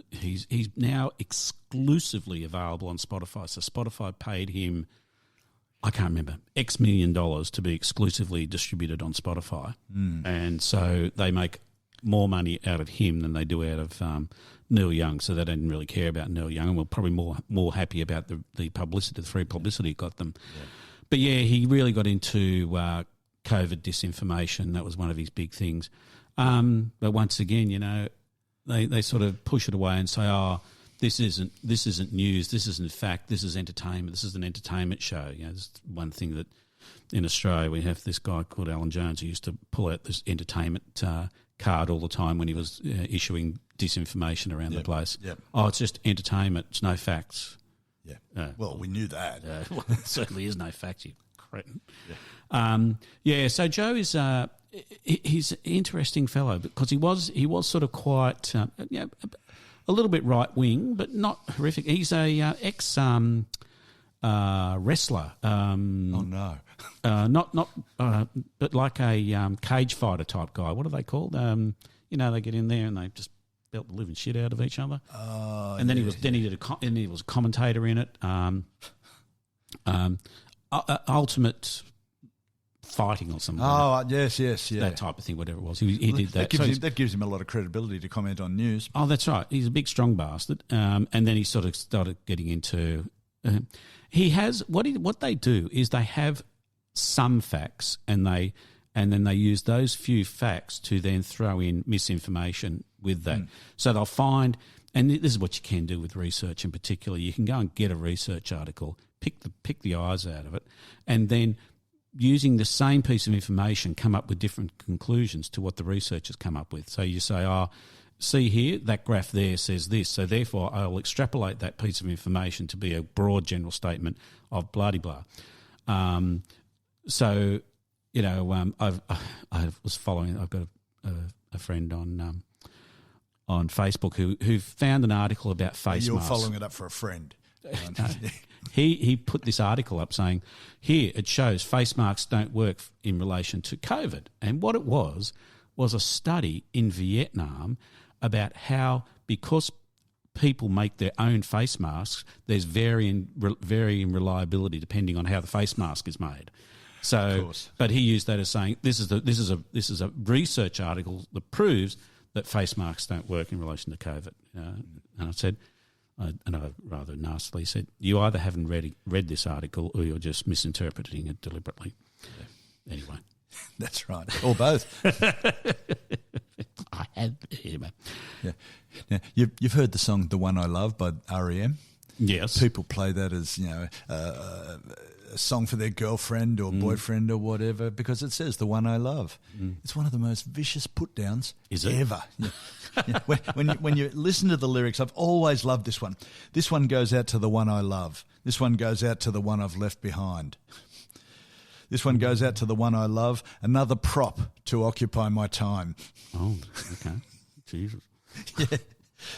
he's now exclusively available on Spotify. So Spotify paid him, I can't remember, X million dollars to be exclusively distributed on Spotify. And so they make more money out of him than they do out of Neil Young. So they didn't really care about Neil Young, and we're probably more happy about the publicity, the free publicity it got them. Yeah. But yeah, he really got into COVID disinformation. That was one of his big things. But once again, you know, they sort of push it away and say, "Oh, this isn't news. This isn't fact. This is entertainment. This is an entertainment show." You know, this is one thing that in Australia we have this guy called Alan Jones who used to pull out this entertainment card all the time when he was issuing disinformation around the place. Yep. Oh, it's just entertainment. It's no facts. Yeah. Well, we knew that. Well, it certainly is no facts, you cretin. Yeah. So Joe is he's an interesting fellow because he was sort of quite a little bit right wing, but not horrific. He's a ex wrestler. Oh no. But like a cage fighter type guy. What are they called? You know, they get in there and they just belt the living shit out of each other. And then he was a commentator in it. Ultimate Fighting or something. Oh, yes, yeah. That type of thing, whatever it was. He did that. That gives him a lot of credibility to comment on news. Oh, that's right. He's a big, strong bastard. And then he sort of started getting into... he has... What they do is they have some facts and then they use those few facts to then throw in misinformation with that. So they'll find... And this is what you can do with research in particular. You can go and get a research article, pick the eyes out of it, and then... using the same piece of information, come up with different conclusions to what the research has come up with. So you say, see here, that graph there says this, so therefore I'll extrapolate that piece of information to be a broad general statement of blah-de-blah. So, you know, I was following, I've got a friend on Facebook who found an article about face masks. You're following it up for a friend. He put this article up saying, here, it shows face masks don't work in relation to COVID. And what it was a study in Vietnam about how, because people make their own face masks, there's varying reliability depending on how the face mask is made. So, but he used that as saying, this is a research article that proves that face masks don't work in relation to COVID. And I said... and I rather nastily said, you either haven't read this article or you're just misinterpreting it deliberately. Yeah. Anyway. That's right. Or both. I have. Anyway. Yeah. Now, you've heard the song The One I Love by R.E.M.? Yes. People play that as, you know, a song for their girlfriend or boyfriend or whatever because it says The One I Love. It's one of the most vicious put-downs ever. Yeah. Yeah. When you listen to the lyrics, I've always loved this one. This one goes out to the one I love. This one goes out to the one I've left behind. This one goes out to the one I love. Another prop to occupy my time. Oh, okay. Jesus. Yeah.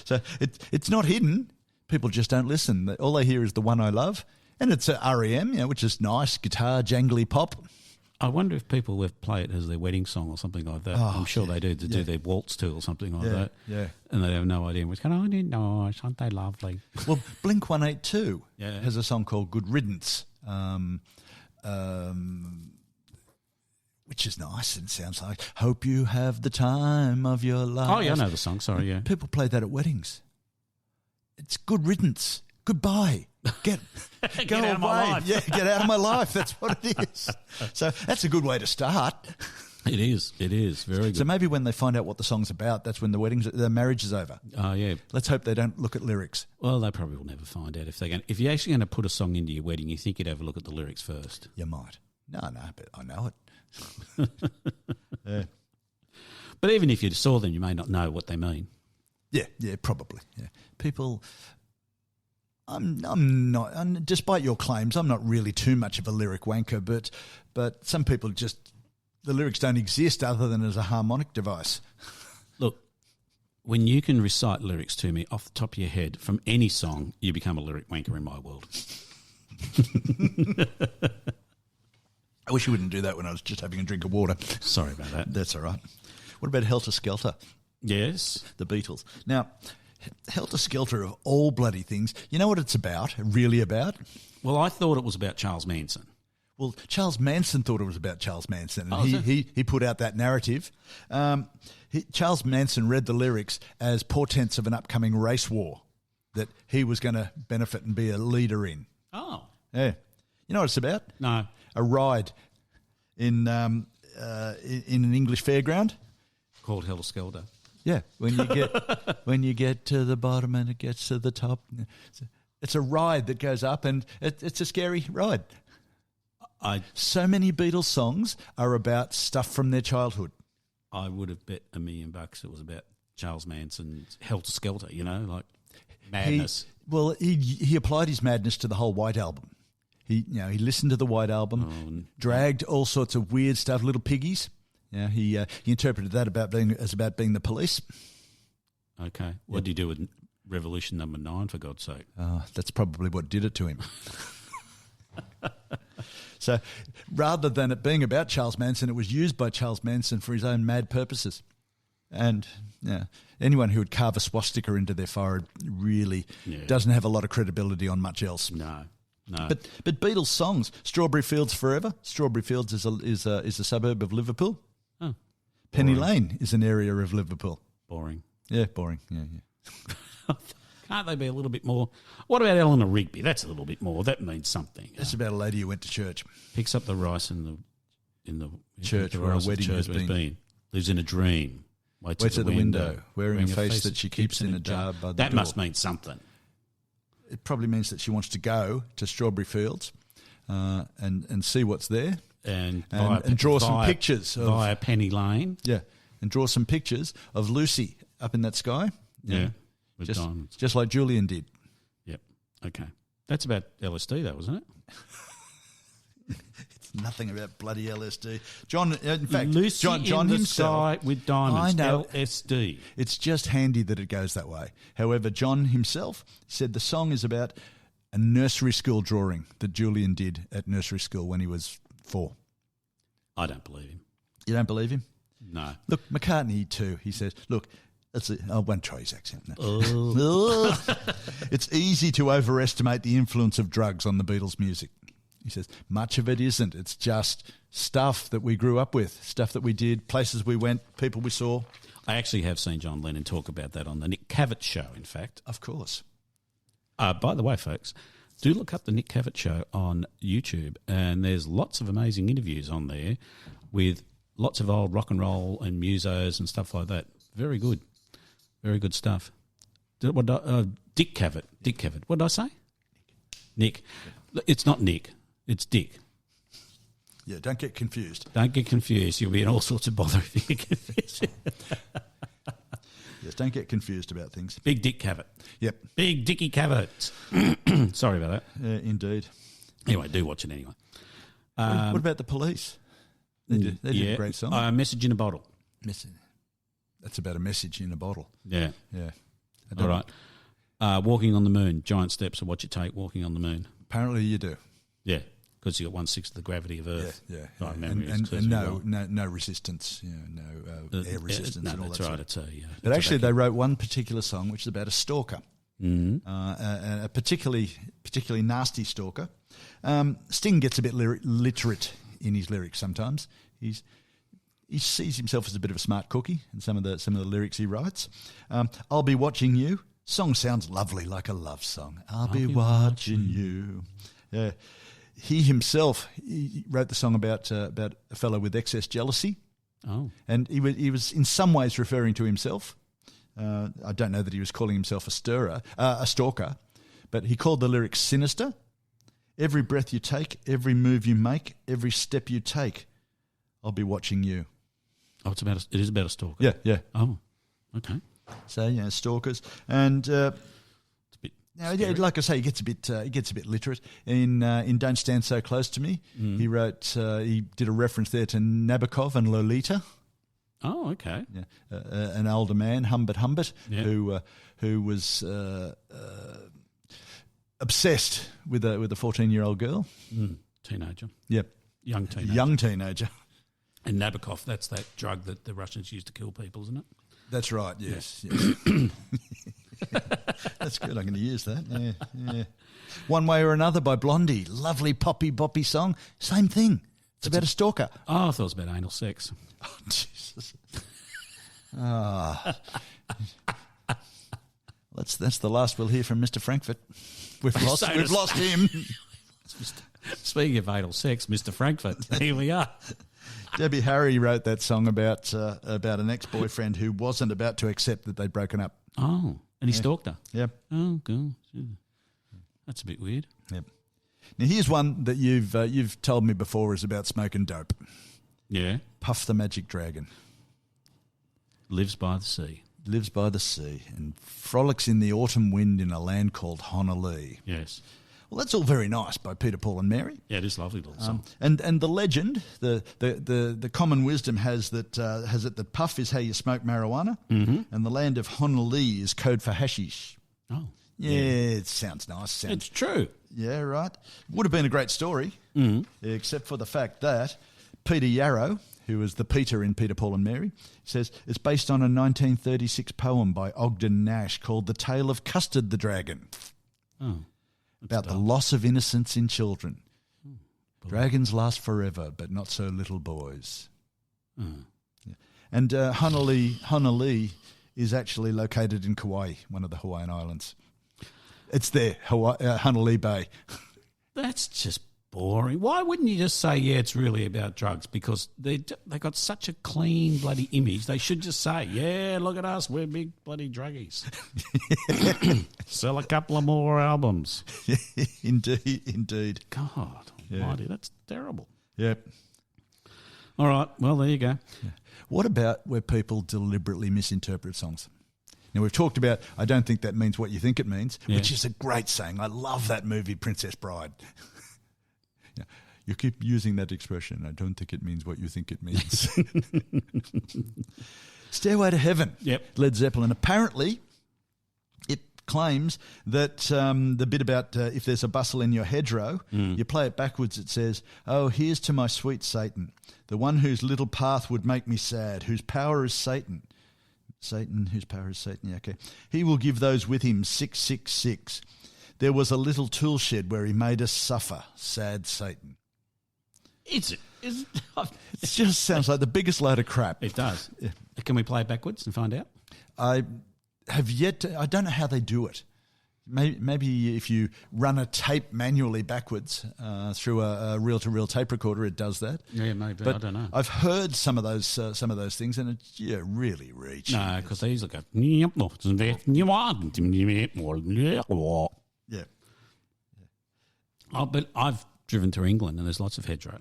So it's not hidden. People just don't listen. All they hear is the one I love. And it's a R.E.M., you know, which is nice, guitar, jangly pop. I wonder if people will play it as their wedding song or something like that. I'm sure they do, do their waltz to or something like that. Yeah. And they have no idea what's going on. Oh, nice, aren't they lovely? Well, Blink-182 has a song called Good Riddance, which is nice and sounds like, hope you have the time of your life. Oh, yeah, I know the song, sorry, yeah. People play that at weddings. It's good riddance. Goodbye. Go out of my life. Yeah, get out of my life. That's what it is. So that's a good way to start. It is very good. So maybe when they find out what the song's about, that's when the marriage is over. Oh yeah. Let's hope they don't look at lyrics. Well, they probably will never find out if you're actually going to put a song into your wedding. You think you'd have a look at the lyrics first. You might. No, but I know it. Yeah. But even if you saw them, you may not know what they mean. Yeah, probably. Yeah, people. I'm not, despite your claims, I'm not really too much of a lyric wanker, but some people the lyrics don't exist other than as a harmonic device. Look, when you can recite lyrics to me off the top of your head from any song, you become a lyric wanker in my world. I wish you wouldn't do that when I was just having a drink of water. Sorry about that. That's all right. What about Helter Skelter? Yes. The Beatles. Now, Helter Skelter of all bloody things, you know what it's really about? Well, I thought it was about Charles Manson. Well, Charles Manson thought it was about Charles Manson, and he put out that narrative. Charles Manson read the lyrics as portents of an upcoming race war that he was going to benefit and be a leader in. Oh. Yeah. You know what it's about? No. a ride in an English fairground called Helter Skelter. Yeah, when you get to the bottom and it gets to the top, it's a ride that goes up, and it's a scary ride. So many Beatles songs are about stuff from their childhood. I would have bet $1 million it was about Charles Manson's Helter Skelter, like madness. He applied his madness to the whole White Album. He listened to the White Album, dragged all sorts of weird stuff, Little Piggies. Yeah, he interpreted that about being the Police. Okay, what did you do with Revolution Number 9, for God's sake? That's probably what did it to him. So rather than it being about Charles Manson, it was used by Charles Manson for his own mad purposes. And anyone who would carve a swastika into their forehead really doesn't have a lot of credibility on much else. No. But Beatles songs, Strawberry Fields Forever. Strawberry Fields is a suburb of Liverpool. Oh, Penny Lane is an area of Liverpool. Boring. Yeah, boring. Yeah. Can't they be a little bit more? What about Eleanor Rigby? That's a little bit more. That means something. That's about a lady who went to church. Picks up the rice in the church where a wedding has been. Lives in a dream. Waits at the window, wearing a face that she keeps in a jar by the door. That must mean something. It probably means that she wants to go to Strawberry Fields and see what's there. And draw some pictures. Via Penny Lane. Yeah, and draw some pictures of Lucy up in that sky. Yeah. With diamonds. Just like Julian did. Yep. Okay. That's about LSD, though, wasn't it? It's nothing about bloody LSD. John, in fact, Lucy John in the himself, sky with diamonds. I know. LSD. It's just handy that it goes that way. However, John himself said the song is about a nursery school drawing that Julian did at nursery school when he was 4. I don't believe him. You don't believe him? No. Look, McCartney too. He says, look, I won't try his accent. No. It's easy to overestimate the influence of drugs on the Beatles' music. He says, much of it isn't. It's just stuff that we grew up with, stuff that we did, places we went, people we saw. I actually have seen John Lennon talk about that on the Nick Cavett show, in fact. Of course. By the way, folks, do look up the Nick Cavett show on YouTube, and there's lots of amazing interviews on there with lots of old rock and roll and musos and stuff like that. Very good. Very good stuff. Dick Cavett. Dick Cavett. What did I say? Nick. It's not Nick. It's Dick. Yeah, don't get confused. Don't get confused. You'll be in all sorts of bother if you get confused. Yes, don't get confused about things. Big Dick Cavett. Yep. Big Dickie Cavett. Sorry about that. Indeed. Anyway, do watch it anyway. What about the Police? They did a great song. Message in a Bottle. That's about a message in a bottle. Yeah. Yeah. All right. Walking on the Moon. Giant steps are what you take walking on the moon. Apparently you do. Yeah, because you got 1/6 of the gravity of Earth. Yeah. And no resistance, no air resistance and all that's that right. stuff. But actually they wrote one particular song which is about a stalker, a particularly nasty stalker. Sting gets a bit literate in his lyrics sometimes. He sees himself as a bit of a smart cookie in some of the lyrics he writes. I'll be watching you. Song sounds lovely, like a love song. I'll be watching you. Yeah. He himself wrote the song about a fellow with excess jealousy. Oh. And he was in some ways referring to himself. I don't know that he was calling himself a stalker, but he called the lyrics sinister. Every breath you take, every move you make, every step you take, I'll be watching you. Oh, it is about a stalker. Yeah. Oh, okay. So stalkers, and it's a bit scary. like I say, he gets a bit literate in "Don't Stand So Close to Me." He did a reference there to Nabokov and Lolita. Oh, okay. Yeah, an older man, Humbert, who was obsessed with a 14-year-old girl, teenager. Yep, young teenager. And Nabokov, that's that drug that the Russians used to kill people, isn't it? That's right, yes. That's good, I'm going to use that. Yeah. One Way or Another by Blondie. Lovely poppy boppy song. Same thing. It's about a stalker. Oh, I thought it was about anal sex. Oh, Jesus. That's the last we'll hear from Mr. Frankfurt. We've lost him. It's Speaking of anal sex, Mr. Frankfurt, here we are. Debbie Harry wrote that song about an ex-boyfriend who wasn't about to accept that they'd broken up. Oh, and he stalked her. Yep. Oh, God. That's a bit weird. Yep. Now, here's one that you've told me before is about smoking dope. Yeah. Puff the Magic Dragon. Lives by the sea. Lives by the sea and frolics in the autumn wind in a land called Honolulu. Yes. Well, that's all very nice by Peter, Paul and Mary. Yeah, it is a lovely little song. And the legend, the common wisdom has it that puff is how you smoke marijuana, and the land of Honolulu is code for hashish. Oh. Yeah, it sounds nice. It's true. Yeah, right. Would have been a great story, except for the fact that Peter Yarrow, who was the Peter in Peter, Paul and Mary, says it's based on a 1936 poem by Ogden Nash called The Tale of Custard the Dragon. Oh. About the loss of innocence in children. Dragons last forever, but not so little boys. Yeah. And Honolulu is actually located in Kauai, one of the Hawaiian Islands. It's there, Honolulu Bay. That's just boring. Why wouldn't you just say, yeah, it's really about drugs? Because they got such a clean bloody image. They should just say, yeah, look at us, we're big bloody druggies. Sell a couple of more albums. Indeed. God almighty, that's terrible. Yep. All right, well, there you go. Yeah. What about where people deliberately misinterpret songs? Now, we've talked about, I don't think that means what you think it means, which is a great saying. I love that movie, Princess Bride. You keep using that expression. I don't think it means what you think it means. Stairway to Heaven. Yep. Led Zeppelin. Apparently, it claims that the bit about if there's a bustle in your hedgerow, you play it backwards. It says, "Oh, here's to my sweet Satan, the one whose little path would make me sad, whose power is Satan." Satan, whose power is Satan. Yeah, okay. He will give those with him 666. There was a little tool shed where he made us suffer. Sad Satan. It just sounds like the biggest load of crap. It does. Yeah. Can we play it backwards and find out? I have yet to, I don't know how they do it. Maybe if you run a tape manually backwards through a reel-to-reel tape recorder, it does that. Yeah, maybe. But I don't know. I've heard some of those things, and it's really reaching. No, because they usually go. Yeah. Oh, but I've driven to England, and there's lots of hedgerow.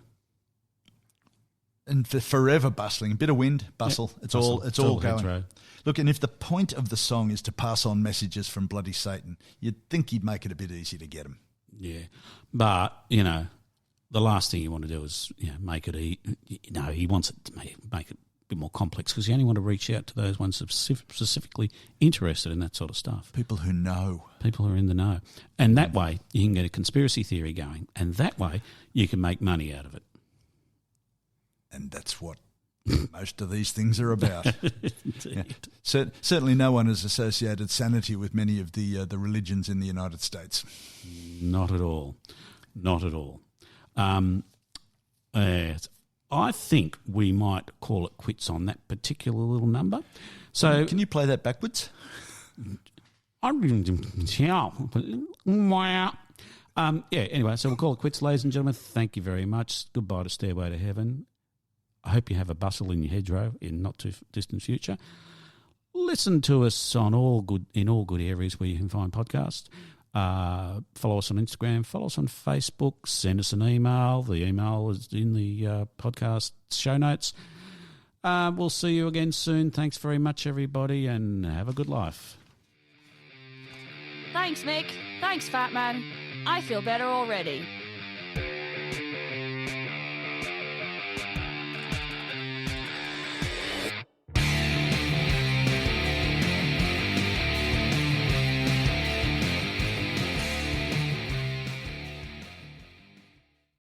And forever bustling, a bit of wind, bustle. Yep. It's all going. Hedgerow. Look, and if the point of the song is to pass on messages from bloody Satan, you'd think he'd make it a bit easier to get him. Yeah, but the last thing you want to do is make it. He wants it to make it a bit more complex because you only want to reach out to those ones specifically interested in that sort of stuff. People who know. People who are in the know, and that way you can get a conspiracy theory going, and that way you can make money out of it. And that's what most of these things are about. Yeah. Certainly no one has associated sanity with many of the religions in the United States. Not at all. Not at all. I think we might call it quits on that particular little number. So, can you play that backwards? Anyway, so we'll call it quits, ladies and gentlemen. Thank you very much. Goodbye to Stairway to Heaven. I hope you have a bustle in your hedgerow in not too distant future. Listen to us on all good areas where you can find podcasts. Follow us on Instagram. Follow us on Facebook. Send us an email. The email is in the podcast show notes. We'll see you again soon. Thanks very much, everybody, and have a good life. Thanks, Mick. Thanks, Phatman. I feel better already.